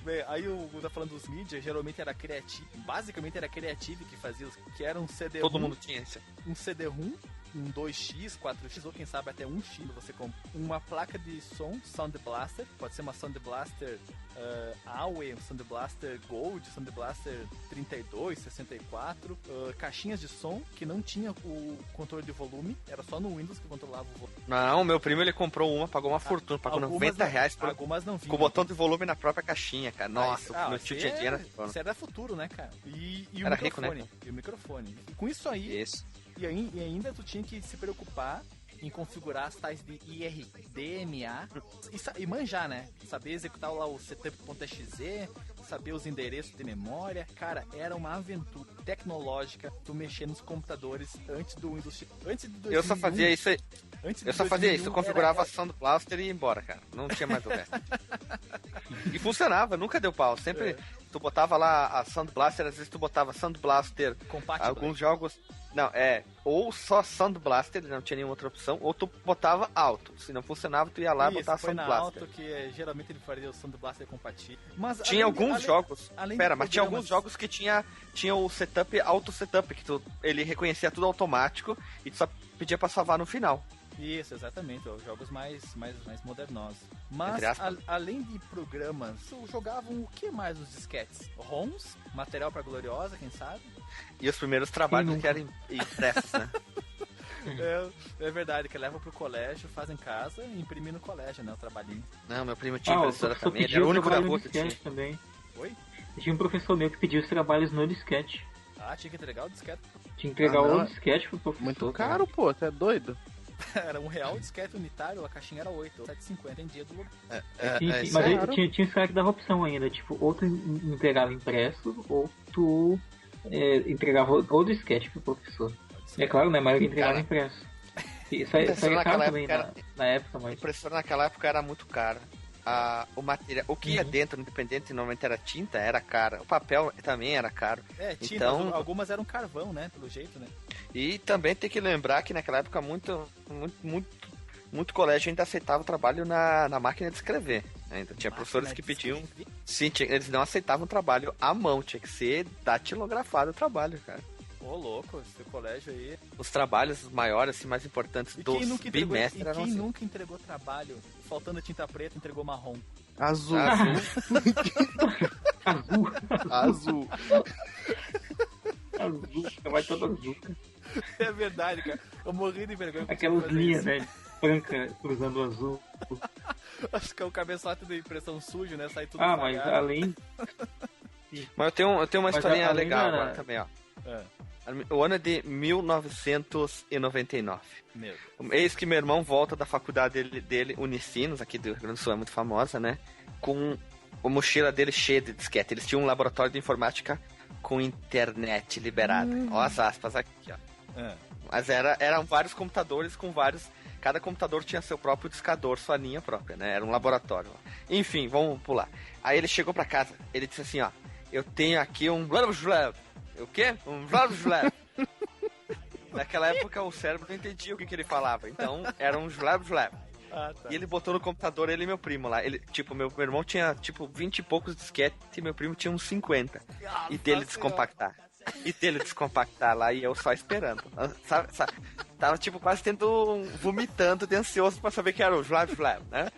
Bem, aí o tá falando dos mídias, geralmente era Creative, basicamente era Creative que fazia, que era um CD-ROM. Todo mundo tinha isso. Um CD-ROM um 2x, 4x ou quem sabe até 1x, você compra uma placa de som Sound Blaster, pode ser uma Sound Blaster Aue, um Sound Blaster Gold, Sound Blaster 32, 64, caixinhas de som que não tinha o controle de volume, era só no Windows que controlava o volume. Não, meu primo ele comprou uma, pagou uma fortuna, pagou R$90 por... Algumas não vinham. Com o botão de volume na própria caixinha, cara. Nossa, meu tio tinha dinheiro. Isso era futuro, né, cara? E o era microfone. rico, né? E o microfone. E com isso aí, e ainda tu tinha que se preocupar em configurar as tais de IRDMA e manjar, né? Saber executar lá o setup.exe, saber os endereços de memória. Cara, era uma aventura tecnológica tu mexer nos computadores antes do Windows. Antes de 2001, eu só fazia isso aí. Eu só fazia isso, eu configurava a Sound Blaster e ia embora, cara. Não tinha mais o resto. E funcionava, nunca deu pau. Sempre tu botava lá a Sound Blaster, às vezes tu botava Sound Blaster, alguns jogos... Não, ou só Sound Blaster, não tinha nenhuma outra opção, ou tu botava alto. Se não funcionava, tu ia lá e botava Sound Blaster. Alto, que geralmente ele faria o Sound Blaster compatível. Mas tinha alguns jogos... mas tinha alguns jogos que tinha o setup, auto setup, que ele reconhecia tudo automático e tu só pedia pra salvar no final. Isso, exatamente, os jogos mais modernosos. Mas, além de programas, jogavam o que mais nos disquetes? ROMs, material pra Gloriosa, quem sabe? E os primeiros trabalhos que eram impressos, né? É verdade, que levam pro colégio, fazem em casa e imprimem no colégio, né, o trabalhinho. Não, meu primo tinha impressora também, ele era o único da rua que tinha. Também. Oi? Tinha um professor meu que pediu os trabalhos no disquete. Ah, tinha que entregar o disquete? Tinha que entregar o disquete pro professor. Muito caro, pô, você é doido? Era R$1 disquete unitário, a caixinha era 8, 7,50 em dia do lugar. Mas tinha esse cara que dava opção ainda, tipo, ou tu entregava impresso, ou tu entregava o disquete pro professor. É claro, né, mas ele entregava impresso. Isso aí é caro também na época, mas... A impressora naquela época era muito cara. O material, o que ia dentro, independente, normalmente era tinta, era caro. O papel também era caro. Tinta, então, algumas eram carvão, né, pelo jeito, né? E também tem que lembrar que naquela época muito colégio ainda aceitava o trabalho na máquina de escrever. Ainda tinha professores que pediam... Sim, eles não aceitavam o trabalho à mão, tinha que ser datilografado o trabalho, cara. Ô, louco, esse colégio aí... Os trabalhos maiores, assim, mais importantes dos bimestres eram quem nunca entregou trabalho, faltando tinta preta, entregou marrom? Azul. Azul. Vai todo azul. É verdade, cara. Eu morri de vergonha. Aquelas linhas, né? Branca cruzando o azul. Acho que é o cabeçote da impressão sujo, né? Sai tudo mas além... Mas eu tenho uma historinha legal agora também, ó. O ano é de 1999. Eis que meu irmão volta da faculdade dele, Unicinos, aqui do Rio Grande do Sul, é muito famosa, né? Com a mochila dele cheia de disquete. Eles tinham um laboratório de informática com internet liberada. Ó as aspas aqui, ó. Mas eram vários computadores com vários... Cada computador tinha seu próprio discador, sua linha própria, né? Era um laboratório. Enfim, vamos pular. Aí ele chegou pra casa, ele disse assim, ó... Eu tenho aqui um... O quê? Um... Naquela época o cérebro não entendia o que ele falava. Então era um... Tá. E ele botou no computador, ele e meu primo lá. Ele, tipo, meu irmão tinha, 20 e poucos disquetes e meu primo tinha uns 50. E dele descompactar. Lá e eu só esperando. Sabe? Tava, quase vomitando de ansioso pra saber que era o né?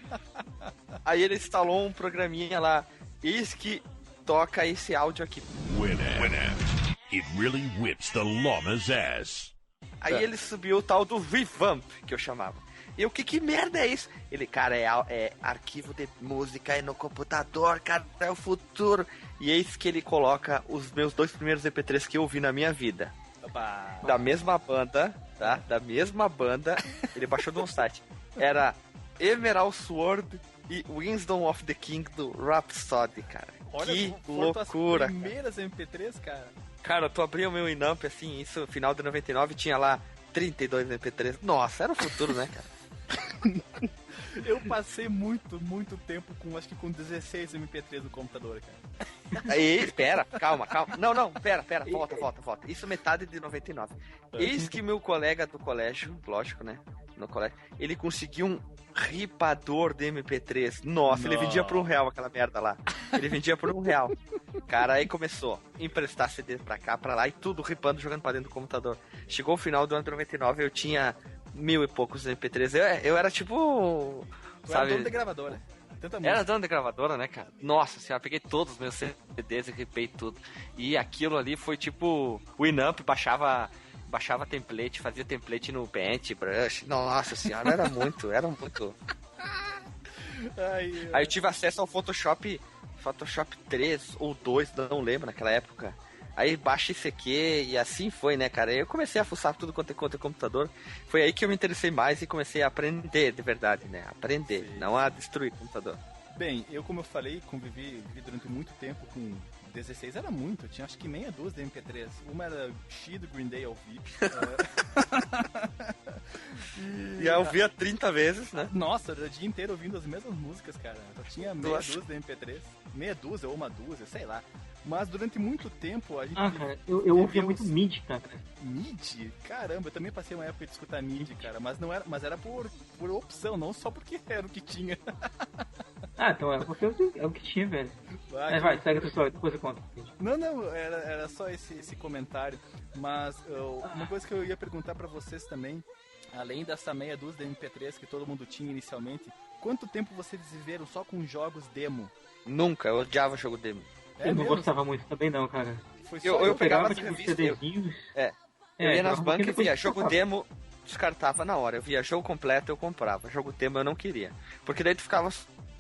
Aí ele instalou um programinha lá. Eis que toca esse áudio aqui. Winamp. It really whips the llama's ass. Aí ele subiu o tal do Revamp, que eu chamava. E eu, que merda é isso? Ele, cara, é arquivo de música aí no computador, cara, é o futuro. E eis que ele coloca os meus 2 primeiros MP3 que eu ouvi na minha vida. Opa. Da mesma banda, tá? Da mesma banda. Ele baixou de um site. Era Emerald Sword e Wisdom of the King do Rhapsody, cara. Olha, que loucura. As primeiras MP3, cara. Cara, tu abria o meu Inamp, assim, isso no final de 99, tinha lá 32 MP3. Nossa, era o futuro, né, cara? Eu passei muito tempo acho que com 16 MP3 no computador, cara. Aí, espera, calma. Não, pera, volta. Isso metade de 99. Eis que meu colega do colégio, lógico, né? no colégio, ele conseguiu um ripador de MP3. Nossa, ele vendia por R$1 aquela merda lá. Ele vendia por R$1. Cara, aí começou a emprestar CD pra cá, pra lá, e tudo ripando, jogando pra dentro do computador. Chegou o final do ano de 99, eu tinha 1000 e poucos MP3. Eu era tipo... Era dono de gravadora. Era dono de gravadora, né, cara? Nossa senhora, peguei todos os meus CDs e ripei tudo. E aquilo ali foi tipo... O Winamp baixava template, fazia template no Paintbrush. Nossa senhora, era muito. Aí eu tive acesso ao Photoshop 3 ou 2, não lembro, naquela época. Aí baixa isso aqui e assim foi, né, cara? Aí eu comecei a fuçar tudo quanto é computador. Foi aí que eu me interessei mais e comecei a aprender de verdade, né? Aprender, sim, não a destruir o computador. Bem, como eu falei, vivi durante muito tempo com 16, era muito. Eu tinha acho que meia dúzia de MP3. Uma era X do Green Day ao vivo. E eu ouvia 30 vezes, né? Nossa, era o dia inteiro ouvindo as mesmas músicas, cara. Eu tinha meia dúzia de MP3. Meia dúzia ou uma dúzia, sei lá. Mas durante muito tempo a gente... cara, eu ouvia muito MIDI, cara. MIDI? Caramba, eu também passei uma época de escutar MIDI, cara. Mas era por opção, não só porque era o que tinha. Então é porque é o que tinha, velho. Vai, segue a tua história, depois eu conto. Não, era só esse comentário. Mas uma coisa que eu ia perguntar pra vocês também, além dessa meia dúzia de MP3 que todo mundo tinha inicialmente, quanto tempo vocês viveram só com jogos demo? Nunca, eu odiava jogo demo. Eu não gostava muito também não, cara. Eu pegava tipo, CDzinhos. Eu ia nas bancas e via jogo demo, descartava na hora. Eu via jogo completo, eu comprava. Jogo demo eu não queria. Porque daí tu ficava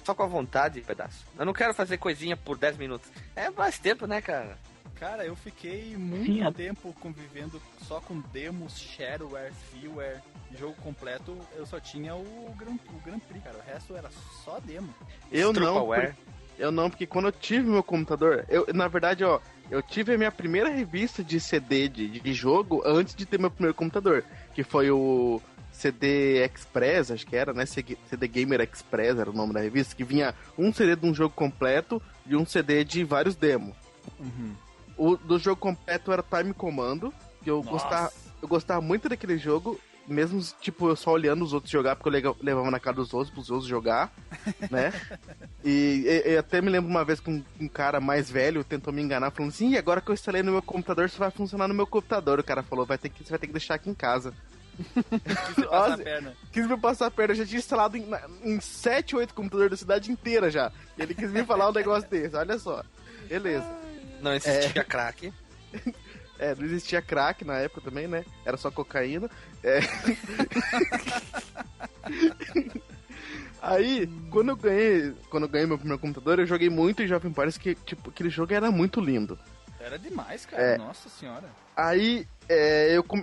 só com a vontade, pedaço. Eu não quero fazer coisinha por 10 minutos. É mais tempo, né, cara? Cara, eu fiquei muito tempo convivendo só com demos, shareware, freeware, jogo completo. Eu só tinha o Grand Prix, cara. O resto era só demo. Eu não, porque quando eu tive meu computador, na verdade, eu tive a minha primeira revista de CD de jogo antes de ter meu primeiro computador, que foi o CD Express, acho que era, né? CD Gamer Express era o nome da revista, que vinha um CD de um jogo completo e um CD de vários demos. Uhum. O do jogo completo era Time Commando, que eu gostava muito daquele jogo, mesmo, tipo, eu só olhando os outros jogar, porque eu levava na cara dos outros, pros outros jogar, né? E até me lembro uma vez que um cara mais velho tentou me enganar, falando assim, e agora que eu instalei no meu computador, isso vai funcionar no meu computador. O cara falou, você vai ter que deixar aqui em casa. Quis me passar a perna. Eu já tinha instalado em 7, 8 computadores da cidade inteira já. E ele quis me falar um negócio desse, olha só. Beleza. Não existia crack. Não existia crack na época também, né? Era só cocaína. Aí, quando eu ganhei meu primeiro computador, eu joguei muito em Jovem Parece que, tipo, aquele jogo era muito lindo. Era demais, cara. Nossa senhora. Aí,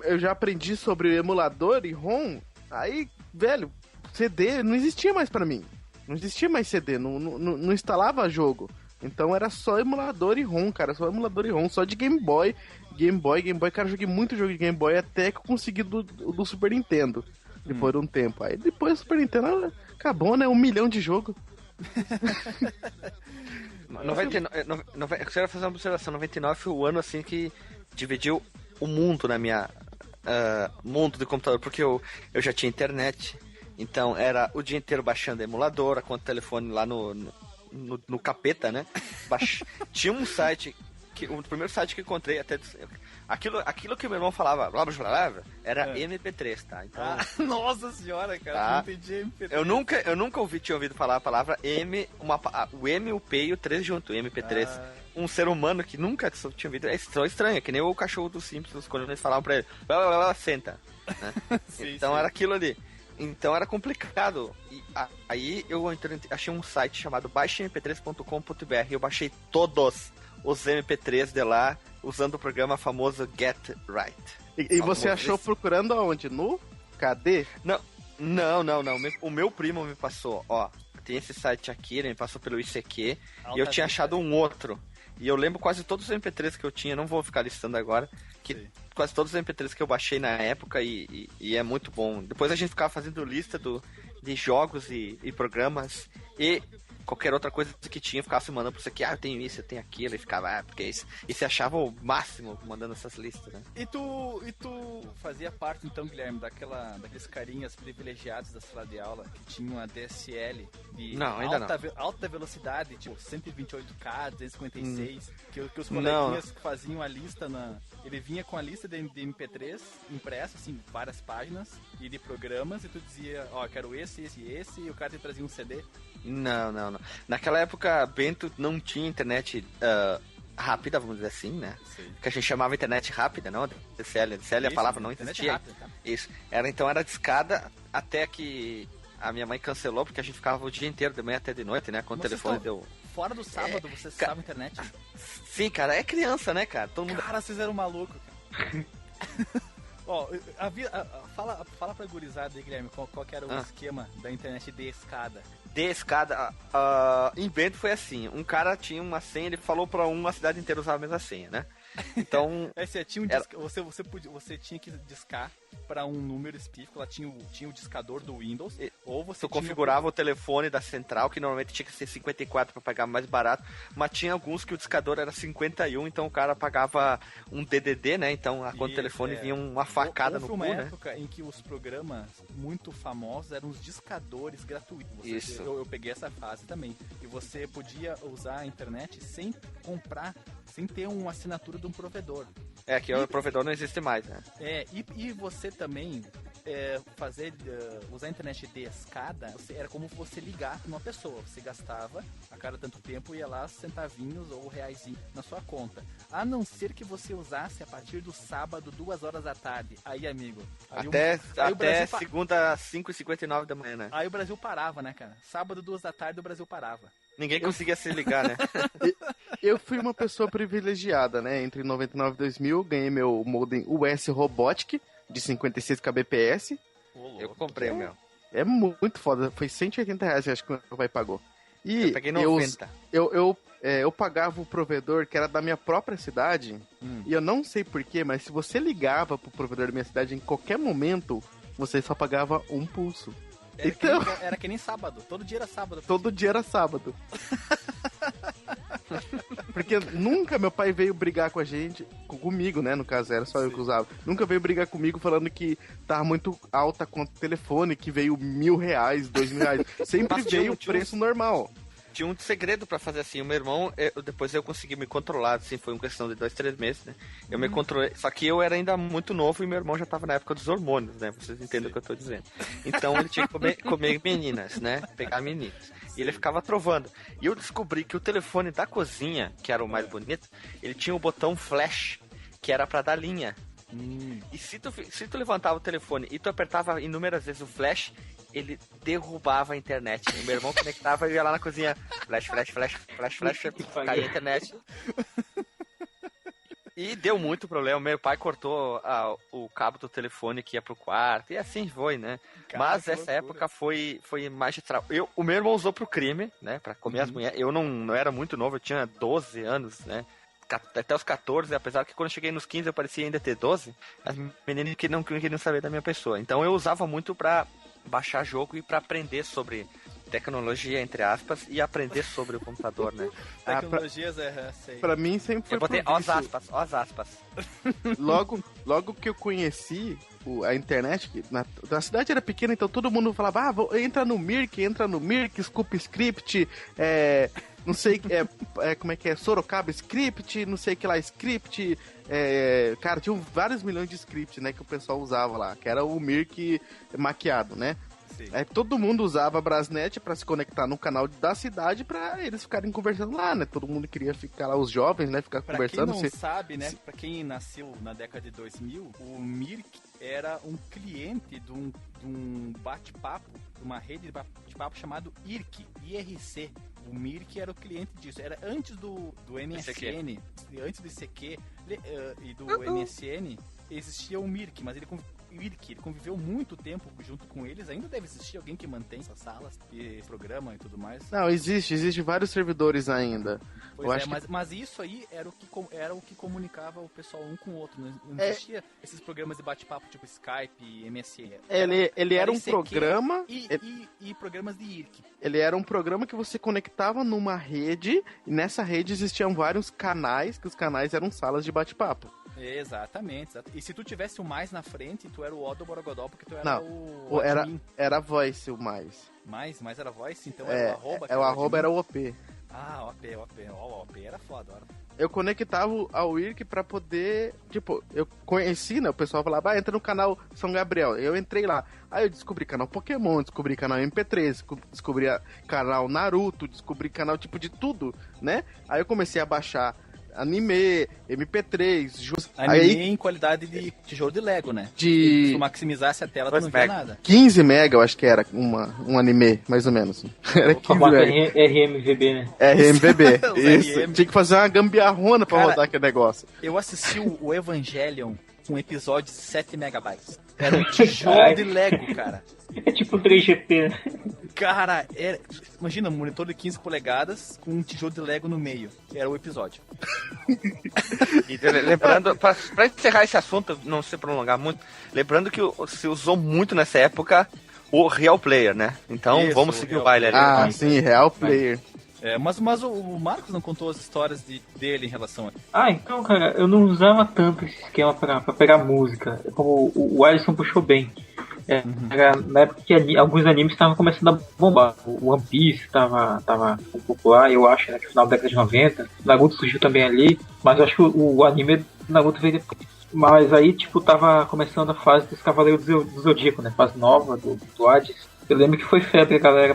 eu já aprendi sobre emulador e ROM. Aí, velho, CD não existia mais pra mim. Não existia mais CD, não instalava jogo. Então era só emulador e ROM, cara. Só emulador e ROM, só de Game Boy. Cara, eu joguei muito jogo de Game Boy até que eu consegui do Super Nintendo. Depois de um tempo. Aí depois do Super Nintendo acabou, né? 1 milhão de jogo. 99, eu quero fazer uma observação. 99 foi o ano assim que dividiu o mundo na minha mundo de computador, porque eu já tinha internet. Então era o dia inteiro baixando emulador, com o telefone lá no capeta, né? Tinha um site o primeiro site que encontrei até aquilo que meu irmão falava era MP3, tá? Então, nossa senhora, cara, tá? Não entendi MP3. Eu nunca tinha ouvido falar a palavra o M, o P e o 3 junto, MP3. Um ser humano que nunca tinha ouvido, é estranho, que nem o cachorro dos Simpsons quando eles falavam pra ele, senta, né? Sim, então sim. era aquilo ali. Então era complicado. E aí eu achei um site chamado baixemp3.com.br. Eu baixei todos os MP3 de lá, usando o programa famoso Get Right. E você achou procurando aonde? No KD? Não. O meu primo me passou, tem esse site aqui, ele me passou pelo ICQ, e eu tinha achado um outro. E eu lembro quase todos os MP3 que eu tinha, não vou ficar listando agora, que quase todos os MP3 que eu baixei na época e é muito bom. Depois a gente ficava fazendo lista de jogos e programas, e qualquer outra coisa que tinha, ficava se mandando pra você que, eu tenho isso, eu tenho aquilo, e ficava, porque isso. E você achava o máximo mandando essas listas, né? E tu fazia parte, então, Guilherme, daqueles carinhas privilegiados da sala de aula que tinham a DSL de alta velocidade, tipo 128K, 256, que os coleguinhas faziam a lista ele vinha com a lista de MP3 impressa, assim, várias páginas, e de programas, e tu dizia, quero esse, e o cara te trazia um CD. Não. Naquela época, Bento não tinha internet rápida, vamos dizer assim, né? Sim. Que a gente chamava internet rápida, não? DSL a palavra não existia. Rápida, tá? Isso. Então era discada até que a minha mãe cancelou, porque a gente ficava o dia inteiro, de manhã até de noite, né? Quando o telefone deu... Fora do sábado, você usava internet? Sim, cara, é criança, né, cara? Todo mundo... Cara, vocês eram malucos, cara. Fala pra gurizada aí, Guilherme, qual que era o esquema da internet de escada? De escada, em Bento foi assim, um cara tinha uma senha, ele falou pra uma cidade inteira usar a mesma senha, né? Então... você tinha que discar para um número específico, ela tinha o discador do Windows, ou você configurava o telefone da central, que normalmente tinha que ser 54 para pagar mais barato, mas tinha alguns que o discador era 51, então o cara pagava um DDD, né? Então quando o telefone vinha uma facada no cu, né? Houve uma época em que os programas muito famosos eram os discadores gratuitos. Isso. Eu peguei essa fase também. E você podia usar a internet sem comprar, sem ter uma assinatura de um provedor. Que o provedor não existe mais, né? E você também usar a internet de escada, era como você ligar numa pessoa. Você gastava a cada tanto tempo, ia lá centavinhos ou reaisinho na sua conta. A não ser que você usasse a partir do sábado, 2 horas da tarde. Aí, amigo... Até segunda, 5h59 da manhã, né? Aí o Brasil parava, né, cara? Sábado, 2 da tarde, o Brasil parava. Ninguém conseguia se ligar, né? Eu fui uma pessoa privilegiada, né? Entre 99 e 2000, ganhei meu modem US Robotic de 56 kbps. Eu comprei o meu. É muito foda. Foi R$180, acho que o meu pai pagou. E eu peguei 90. Eu pagava o provedor que era da minha própria cidade. E eu não sei porquê, mas se você ligava pro provedor da minha cidade em qualquer momento, você só pagava um pulso. Era que nem sábado. Todo dia era sábado. Todo dia era sábado. Porque nunca meu pai veio brigar com a gente, comigo, né? No caso, era só eu que usava. Nunca veio brigar comigo falando que tava muito alta a conta do telefone, que veio R$1.000, R$2.000. Sempre veio o preço normal. Tinha um segredo pra fazer assim. O meu irmão, depois eu consegui me controlar, assim, foi uma questão de 2, 3 meses, né? Eu me controlei, só que eu era ainda muito novo e meu irmão já tava na época dos hormônios, né? Vocês entendem o que eu tô dizendo. Então ele tinha que comer meninas, né? Pegar meninas. E ele ficava trovando. E eu descobri que o telefone da cozinha, que era o mais bonito, ele tinha o botão flash, que era pra dar linha. E se tu levantava o telefone e tu apertava inúmeras vezes o flash, ele derrubava a internet. O meu irmão conectava e ia lá na cozinha. Flash, caía a internet. E deu muito problema. Meu pai cortou o cabo do telefone que ia pro quarto. E assim foi, né? Mas essa época foi magistral. O meu irmão usou pro crime, né? Pra comer as mulheres. Eu não era muito novo, eu tinha 12 anos, né? Até os 14, apesar que quando eu cheguei nos 15 eu parecia ainda ter 12, as meninas que não queriam saber da minha pessoa. Então eu usava muito pra baixar jogo e pra aprender sobre tecnologia, entre aspas, e aprender sobre o computador, né? Tecnologias, sei. Pra mim sempre foi. Eu botei os aspas. Logo que eu conheci a internet, a cidade era pequena, então todo mundo falava, entra no Mirk, Scoop Script, não sei, como é que é, Sorocaba Script, não sei que lá, Script, cara, tinha vários milhões de scripts, né, que o pessoal usava lá, que era o Mirk maquiado, né? Sim. Aí todo mundo usava a Brasnet pra se conectar no canal da cidade pra eles ficarem conversando lá, né? Todo mundo queria ficar lá, os jovens, né? Ficar conversando. Pra quem não sabe, né? Pra quem nasceu na década de 2000, o Mirk era um cliente de um bate-papo, de uma rede de bate-papo chamado IRC. O Mirk era o cliente disso. Era antes do MSN, antes do ICQ e do MSN. existia o Mirk, mas ele conviveu muito tempo junto com eles. Ainda deve existir alguém que mantém essas salas e programa e tudo mais. Não, existe vários servidores ainda. Pois mas isso aí era o que comunicava o pessoal um com o outro. Não existia esses programas de bate-papo tipo Skype, MSN. Ele era um ICQ programa... E programas de IRC. Ele era um programa que você conectava numa rede, e nessa rede existiam vários canais, que os canais eram salas de bate-papo. Exatamente. E se tu tivesse o mais na frente, tu era o O do Borogodó, porque tu era era voice o mais. Mais era voice? Então era o arroba? O arroba era o OP. Ah, o OP era foda. Eu conectava ao IRC pra poder... Tipo, eu conheci, né? O pessoal falava, entra no canal São Gabriel. Eu entrei lá. Aí eu descobri canal Pokémon, descobri canal MP3, descobri canal Naruto, descobri canal tipo de tudo, né? Aí eu comecei a baixar anime, MP3, anime em qualidade de tijolo de Lego, né? Se tu maximizasse a tela, tu não via nada. 15 mega, eu acho que era um anime, mais ou menos. Era 15 mega. RMVB, né? RMVB, isso. Tinha que fazer uma gambiarrona pra rodar aquele negócio. Eu assisti o Evangelion com episódio de 7 megabytes. Era um tijolo de Lego, cara. É tipo 3GP, né? Cara, imagina um monitor de 15 polegadas com um tijolo de Lego no meio. Era o episódio. E lembrando, pra encerrar esse assunto, não se prolongar muito, lembrando que se usou muito nessa época o Real Player, né? Então vamos seguir o baile ali. Ah, sim, Real Player. Mas o Marcos não contou as histórias dele em relação a... então, cara, eu não usava tanto esse esquema pra pegar música. Como o Alisson puxou bem. Era na época que alguns animes estavam começando a bombar. O One Piece tava popular, eu acho, né, que no final da década de 90. Naruto surgiu também ali, mas eu acho que o anime do Naruto veio depois. Mas aí, tipo, tava começando a fase dos Cavaleiros do Zodíaco, né? Fase nova do Hades. Eu lembro que foi febre a galera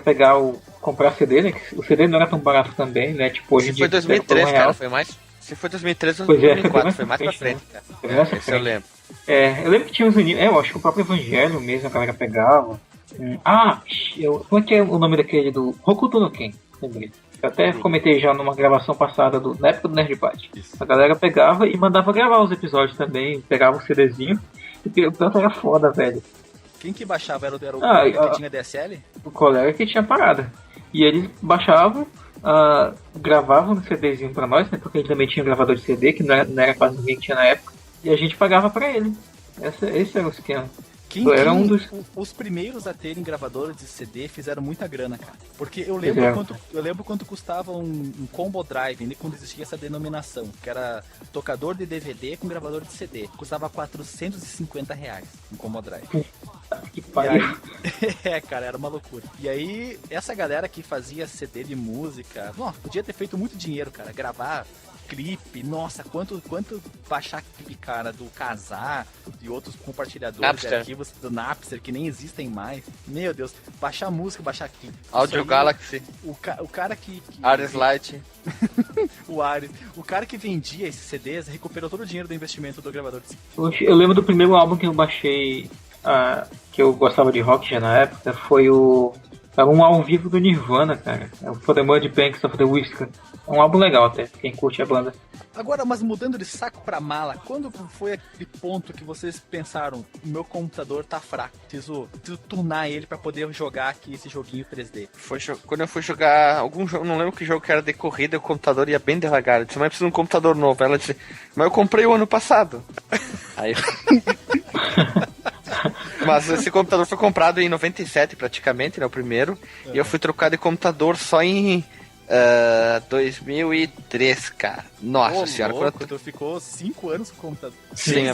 comprar CD, né? Que o CD não era tão barato também, né? Tipo, hoje em dia. Foi 2003, cara, foi mais. Se foi 2003 ou 2004, foi mais pra frente, cara. Esse eu lembro. Eu lembro que tinha uns animes. Eu acho que o próprio Evangelho mesmo a galera pegava. Como é que é o nome daquele do Hokuto no Ken? Lembrei. Eu até comentei já numa gravação passada, na época do Nerdpad. A galera pegava e mandava gravar os episódios também, pegava um CDzinho. E o tanto era foda, velho. Quem que baixava? Era o colega que tinha DSL? O colega que tinha parada. E eles baixavam, gravavam no CDzinho pra nós, né? Porque a gente também tinha um gravador de CD, que não era quase ninguém que tinha na época. E a gente pagava pra ele. Esse era o esquema. Os primeiros a terem gravadores de CD fizeram muita grana, cara. Porque eu lembro quanto custava um combo drive, né, quando existia essa denominação, que era tocador de DVD com gravador de CD. Custava R$450 um combo drive. Que pariu. Cara, era uma loucura. E aí, essa galera que fazia CD de música, podia ter feito muito dinheiro, cara. Gravar clipe, nossa, quanto baixar clipe, cara, do Kazaa e outros compartilhadores de arquivos do Napster que nem existem mais. Meu Deus, baixar música, baixar clipe. Audio Galaxy. O cara que Ares Light. o Ares. O cara que vendia esses CDs recuperou todo o dinheiro do investimento do gravador de CD. Eu lembro do primeiro álbum que eu baixei, que eu gostava de rock já na época, foi um álbum vivo do Nirvana, cara. É o For the Mud Banks of the Whisker. É um álbum legal até, quem curte a banda. Agora, mas mudando de saco pra mala, quando foi aquele ponto que vocês pensaram, meu computador tá fraco, preciso tunar ele pra poder jogar aqui esse joguinho 3D? Foi quando eu fui jogar algum jogo, não lembro que jogo que era de corrida, o computador ia bem devagar. Eu disse, mas eu preciso de um computador novo. Ela disse, mas eu comprei o ano passado. Aí... Mas esse computador foi comprado em 97 praticamente, né, o primeiro. E eu fui trocar de computador só em 2003, cara. Nossa senhora. Louco, tu ficou 5 anos com o computador. Sim,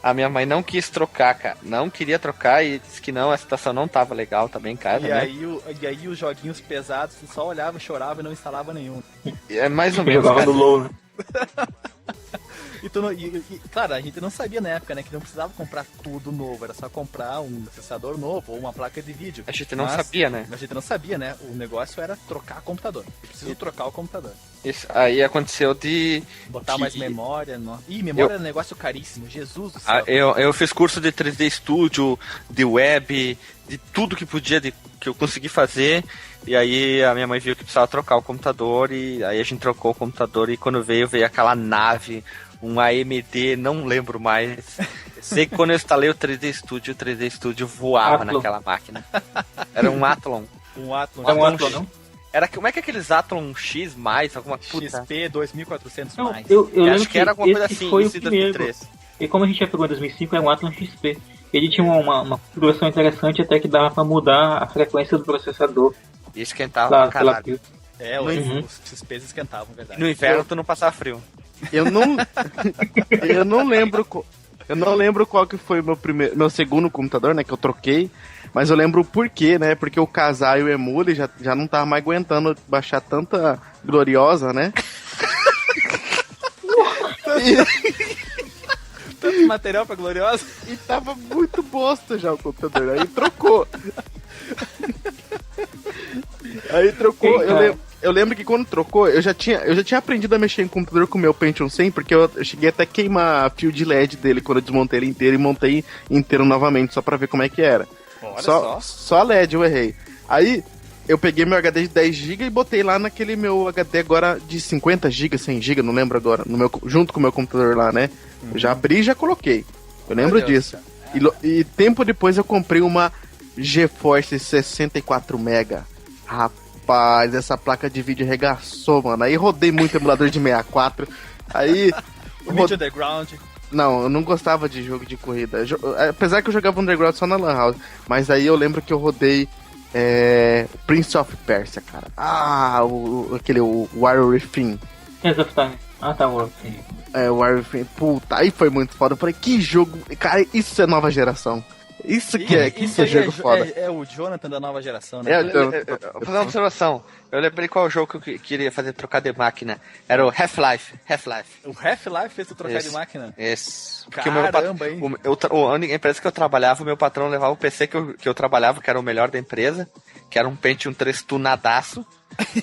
a minha mãe não quis trocar, cara. Não queria trocar e disse que não, a situação não tava legal também em casa, e né? Aí os joguinhos pesados, tu só olhava, chorava e não instalava nenhum. É mais ou menos, jogava no LoL, né? Claro, a gente não sabia na época, né, que não precisava comprar tudo novo, era só comprar um processador novo ou uma placa de vídeo. A gente não sabia, né? A gente não sabia, né? O negócio era trocar o computador. Preciso trocar o computador. Isso aí aconteceu de... Botar mais memória. Memória é um negócio caríssimo, Jesus do céu. Eu fiz curso de 3D Studio, de web, de tudo que podia, que eu consegui fazer. E aí a minha mãe viu que precisava trocar o computador e aí a gente trocou o computador e quando veio aquela nave um AMD, não lembro mais. Sei que quando eu instalei o 3D Studio voava Athlon. naquela máquina. Era um Athlon. Um Athlon. É um Athlon, não? Era, como é que é aqueles Athlon X+, alguma puta? XP 2400 Não, mais. eu lembro Acho que era alguma coisa esse assim, foi isso o em primeiro. 2003. E como a gente já pegou em 2005, é um Athlon XP. Ele tinha uma configuração interessante, até que dava pra mudar a frequência do processador E esquentava pela pra caralho. pila. É, Uhum. os XPs esquentavam, verdade. No inverno tu não passava frio. Eu não. eu não lembro. Eu não lembro qual que foi meu segundo computador, né? Que eu troquei. Mas eu lembro o porquê, né? Porque o Kazaa e o Emule já não tava mais aguentando baixar tanta gloriosa, né? Tanto material pra Gloriosa. E tava muito bosta já o computador. Aí trocou. Aí trocou. Eu lembro que quando trocou, eu já tinha aprendido a mexer em computador com o meu Pentium 100, porque eu cheguei até a queimar fio de LED dele quando eu desmontei ele inteiro e montei inteiro novamente, só pra ver como é que era. Olha Só a LED eu errei. Aí eu peguei meu HD de 10GB e botei lá naquele meu HD agora de 50GB, 100GB, não lembro agora, junto com o meu computador lá, né? Eu já abri e já coloquei. Eu lembro disso. E tempo depois eu comprei uma GeForce 64MB. Rapaz, essa placa de vídeo arregaçou, mano. Aí rodei muito emulador de 64. Aí. O Media Underground. Não, eu não gostava de jogo de corrida. Apesar que eu jogava Underground só na Lan House. Mas aí eu lembro que eu rodei Prince of Persia, cara. O Warrior Within. Hands of Time. Ah, tá, o Warrior Within. Puta, aí foi muito foda. Eu falei, que jogo. Cara, isso é nova geração. Isso que é jogo foda. É o Jonathan da nova geração, né? Vou fazer uma observação. Eu lembrei qual jogo que eu queria fazer trocar de máquina. Era o Half-Life. O Half-Life fez tu trocar de máquina? Esse. Caramba, hein? A empresa que eu trabalhava, o meu patrão levava o PC que eu trabalhava, que era o melhor da empresa, que era um Pentium 3 tunadaço.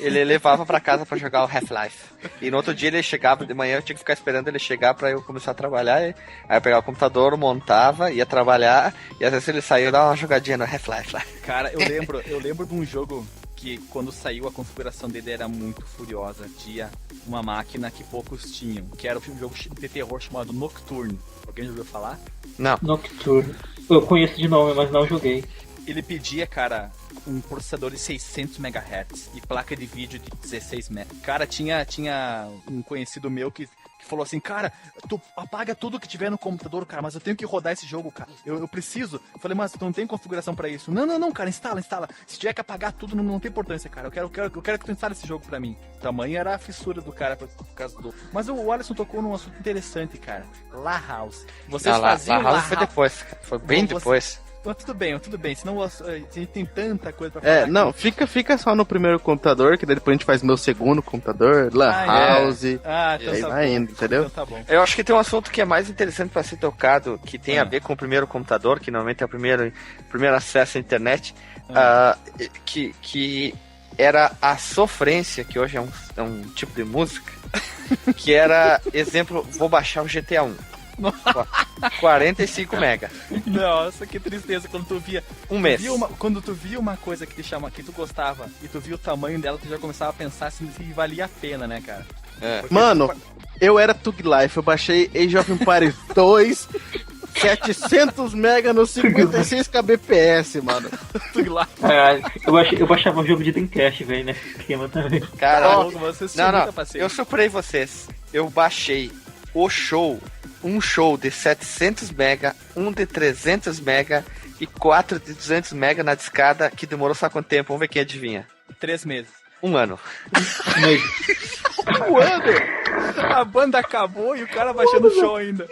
Ele levava pra casa pra jogar o Half-Life. E no outro dia ele chegava, de manhã eu tinha que ficar esperando ele chegar pra eu começar a trabalhar. Aí eu pegava o computador, montava, ia trabalhar, e às vezes ele saía e dava uma jogadinha no Half-Life lá. Cara, eu lembro de um jogo que quando saiu a configuração dele era muito furiosa. Tinha uma máquina que poucos tinham, que era um jogo de terror chamado Nocturne. Alguém já ouviu falar? Não. Nocturne. Eu conheço de nome, mas não joguei. Ele pedia, cara, um processador de 600 MHz e placa de vídeo de 16 MB. Cara, tinha um conhecido meu que falou assim, cara, tu apaga tudo que tiver no computador, cara, mas eu tenho que rodar esse jogo, cara. Eu preciso. Eu falei, mas tu não tem configuração pra isso. Não, cara, instala. Se tiver que apagar tudo, não tem importância, cara. Eu quero que tu instale esse jogo pra mim. O tamanho era a fissura do cara por causa do... Mas o Alisson tocou num assunto interessante, cara. La House. Vocês faziam La House foi depois, cara. Foi bem depois. Mas tudo bem, senão a gente tem tanta coisa pra falar. Não, fica só no primeiro computador, que daí depois a gente faz meu segundo computador, Lan House, então e aí tá vai bom. indo, entendeu? Então tá bom. Eu acho que tem um assunto que é mais interessante pra ser tocado, que tem a ver com o primeiro computador, que normalmente é o primeiro acesso à internet, que era a sofrência, que hoje é um tipo de música, que era, exemplo, vou baixar o GTA 1. 45 mega. Nossa, que tristeza quando tu via. Um mês. Quando tu via uma coisa que tu gostava e tu via o tamanho dela, tu já começava a pensar se valia a pena, né, cara? Mano, eu era Tug Life, eu baixei Age of Empires 2, 700 mega no 56 kbps, mano. Tug Life. Eu baixava um jogo de Dreamcast, velho, né? Esquema também. Cara, não, eu superei vocês. Eu baixei um show de 700 mega, um de 300 mega e 4 de 200 mega na discada, que demorou só quanto tempo? Vamos ver quem adivinha. 3 meses. 1 ano. Um ano? A banda acabou e o cara baixando o show ainda.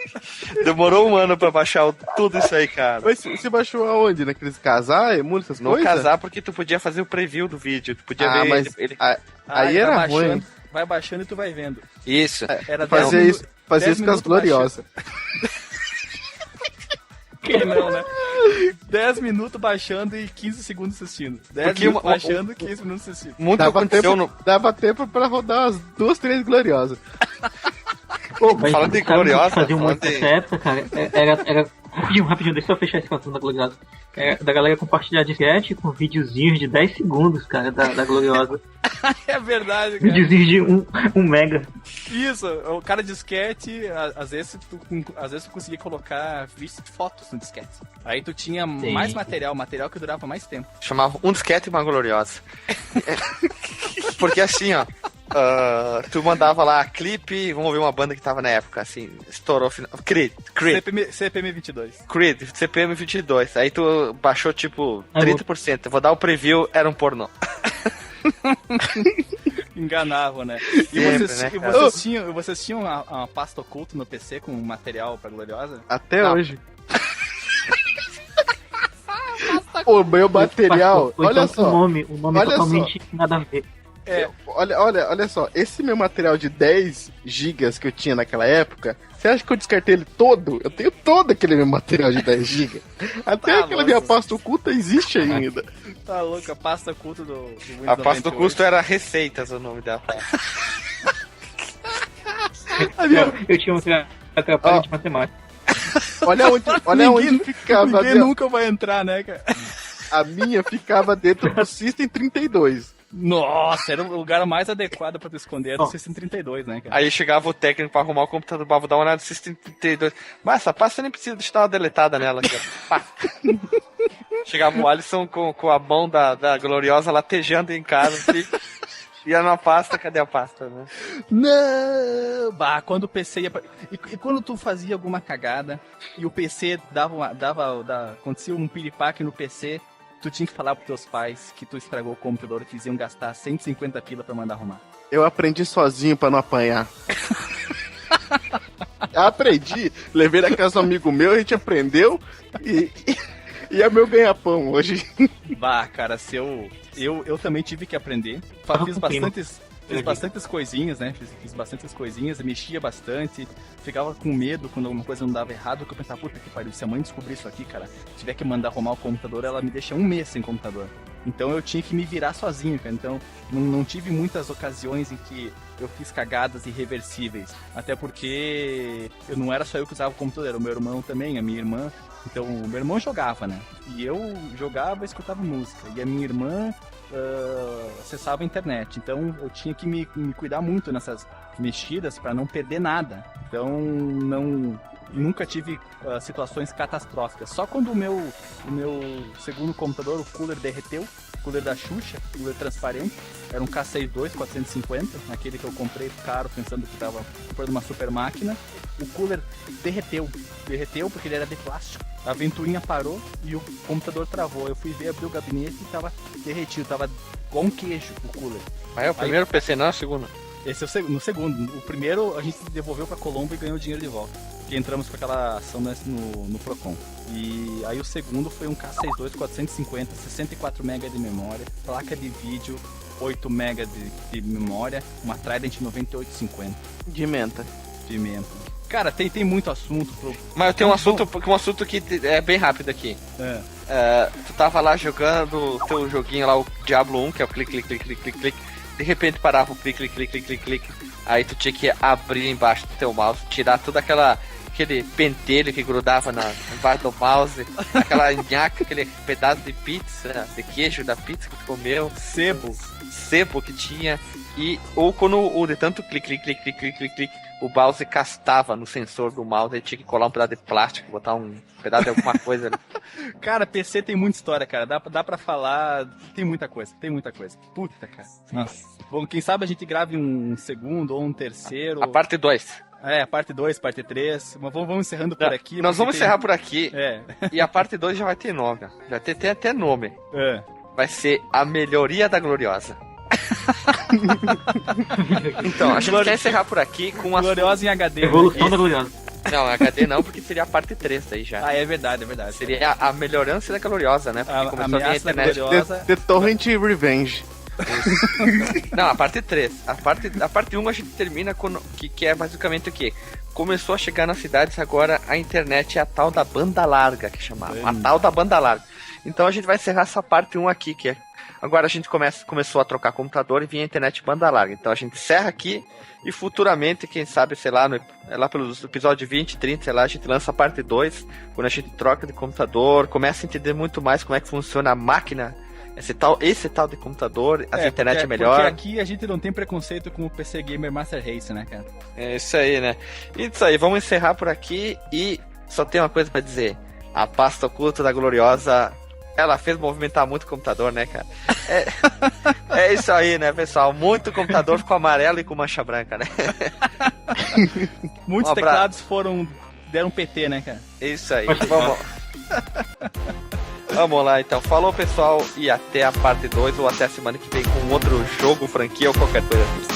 Demorou 1 ano pra baixar tudo isso aí, cara. Mas você baixou aonde? Naqueles casar, emula essas Não coisas? casar porque tu podia fazer o preview do vídeo. Tu podia ver mas ele. Aí era ruim. Vai baixando e tu vai vendo. Isso. Era Fazer isso com as gloriosas. Que não, né? 10 minutos baixando e 15 segundos assistindo. 10 minutos baixando e 15 minutos assistindo. Muito dava tempo pra rodar as 2, 3 gloriosas. Falando em gloriosa, fazia muito nessa época, cara, era Rapidinho, deixa eu fechar esse assunto da Gloriosa. Da galera compartilhar disquete com videozinhos de 10 segundos, cara, da Gloriosa. É verdade, cara. Videozinhos de 1 mega. Isso, o cara disquete, às vezes tu conseguia colocar fotos no disquete. Aí tu tinha mais material que durava mais tempo. Chamava um disquete e uma gloriosa. Porque assim, ó, tu mandava lá clipe, vamos ver uma banda que tava na época, assim, estourou final. Creed. CPM 22. Creed, CPM 22. Aí tu baixou tipo 30%. Eu vou dar o preview, era um pornô. Enganavam, né? Sempre, vocês tinham uma pasta oculta no PC com material pra Gloriosa? Até hoje. O meu material, olha só. O nome totalmente nada a ver. Olha só, esse meu material de 10 gigas que eu tinha naquela época, você acha que eu descartei ele todo? Eu tenho todo aquele meu material de 10 gigas. Até aquela minha pasta oculta existe ainda. Tá louco, a pasta oculta do Windows A pasta 98. oculta era Receitas, o nome dela. Eu tinha um atrapalho de matemática. Olha onde ficava. Ninguém nunca vai entrar, né, cara? A minha ficava dentro do System 32. Nossa, era o lugar mais adequado pra tu esconder do System 32, né, cara? Aí chegava o técnico pra arrumar o computador, vou dar uma olhada no System 32. Mas essa pasta nem precisa de dar uma deletada nela. Pá. Chegava o Alisson com a mão da Gloriosa latejando em casa, assim. Ia na pasta, cadê a pasta, né? Não! Bah, quando o PC ia... E quando tu fazia alguma cagada e o PC acontecia um piripaque no PC, tu tinha que falar pros teus pais que tu estragou o computador e que eles iam gastar 150 pila pra mandar arrumar. Eu aprendi sozinho pra não apanhar. Aprendi, levei na casa de um amigo meu, a gente aprendeu e é meu ganha-pão hoje. Bah, cara, eu também tive que aprender. Fiz bastantes coisinhas, né? Fiz bastantes coisinhas, mexia bastante, ficava com medo quando alguma coisa não dava errado, porque eu pensava, puta que pariu, se a mãe descobrir isso aqui, cara, se tiver que mandar arrumar o computador, ela me deixa 1 mês sem computador. Então eu tinha que me virar sozinho, cara. Então não tive muitas ocasiões em que eu fiz cagadas irreversíveis. Até porque não era só eu que usava o computador, era o meu irmão também, a minha irmã. Então o meu irmão jogava, né? E eu jogava e escutava música. E a minha irmã acessava a internet. Então eu tinha que me cuidar muito nessas mexidas para não perder nada. Então nunca tive situações catastróficas. Só quando o meu segundo computador, o cooler derreteu, o cooler da Xuxa, cooler transparente, era um K62 450, aquele que eu comprei caro pensando que estava comprando uma super máquina. O cooler derreteu porque ele era de plástico. A ventoinha parou e o computador travou. Eu fui ver, abri o gabinete e tava derretido, tava igual um queijo o cooler. Mas é o primeiro PC, não é o segundo? Esse é no segundo. O primeiro a gente devolveu pra Colombo e ganhou o dinheiro de volta. Porque entramos com aquela ação no Procon. E aí o segundo foi um K62 450, 64 MB de memória, placa de vídeo, 8 MB de memória, uma Trident 9850. De menta. Cara, tem muito assunto. Mas eu tenho um assunto que é bem rápido aqui. Tu tava lá jogando o teu joguinho lá, o Diablo 1, que é o clique, clique, clique, clique, clique. De repente parava o clique, clique, clique, clique, clique. Aí tu tinha que abrir embaixo do teu mouse, tirar todo aquele pentelho que grudava embaixo do mouse, aquela nhaca, aquele pedaço de pizza, de queijo da pizza que tu comeu, sebo que tinha. Ou quando de tanto clique, clique, clique, clique, clique, clique, o mouse castava no sensor do mouse, aí tinha que colar um pedaço de plástico, botar um pedaço de alguma coisa ali. Cara, PC tem muita história, cara. Dá pra falar. Tem muita coisa. Puta, cara. Nossa. Bom, quem sabe a gente grave um segundo ou um terceiro. A parte 2. A parte 2, parte 3. Mas vamos encerrando por aqui. Nós vamos encerrar por aqui. É. E a parte 2 já vai ter nome. Já tem até nome. É. Vai ser A Melhoria da Gloriosa. Então, a gente quer encerrar por aqui com a Gloriosa em HD. Evolução da Gloriosa. Não, HD não, porque seria a parte 3 daí já. Ah, é verdade. Seria a melhorança da Gloriosa, né? Porque começou a vir a internet. The Torrent Revenge. Não, a parte 3. A parte 1 a gente termina com que é basicamente o quê? Começou a chegar nas cidades agora a internet, é a tal da banda larga que chamava. A tal da banda larga. Então a gente vai encerrar essa parte 1 aqui, que é Agora a gente começou a trocar computador e vinha a internet banda larga. Então a gente encerra aqui e futuramente, quem sabe, sei lá, lá pelos episódios 20, 30, sei lá, a gente lança a parte 2, quando a gente troca de computador, começa a entender muito mais como é que funciona a máquina, esse tal de computador, a internet é melhor. Porque aqui a gente não tem preconceito com o PC Gamer Master Race, né, cara? É isso aí, né? Isso aí, vamos encerrar por aqui e só tem uma coisa pra dizer. A pasta oculta da Gloriosa, ela fez movimentar muito o computador, né, cara? É isso aí, né, pessoal? Muito computador ficou amarelo e com mancha branca, né? Muitos teclados deram PT, né, cara? Isso aí, vamos. Vamos lá, então. Falou, pessoal, e até a parte 2 ou até a semana que vem com outro jogo, franquia ou qualquer coisa assim.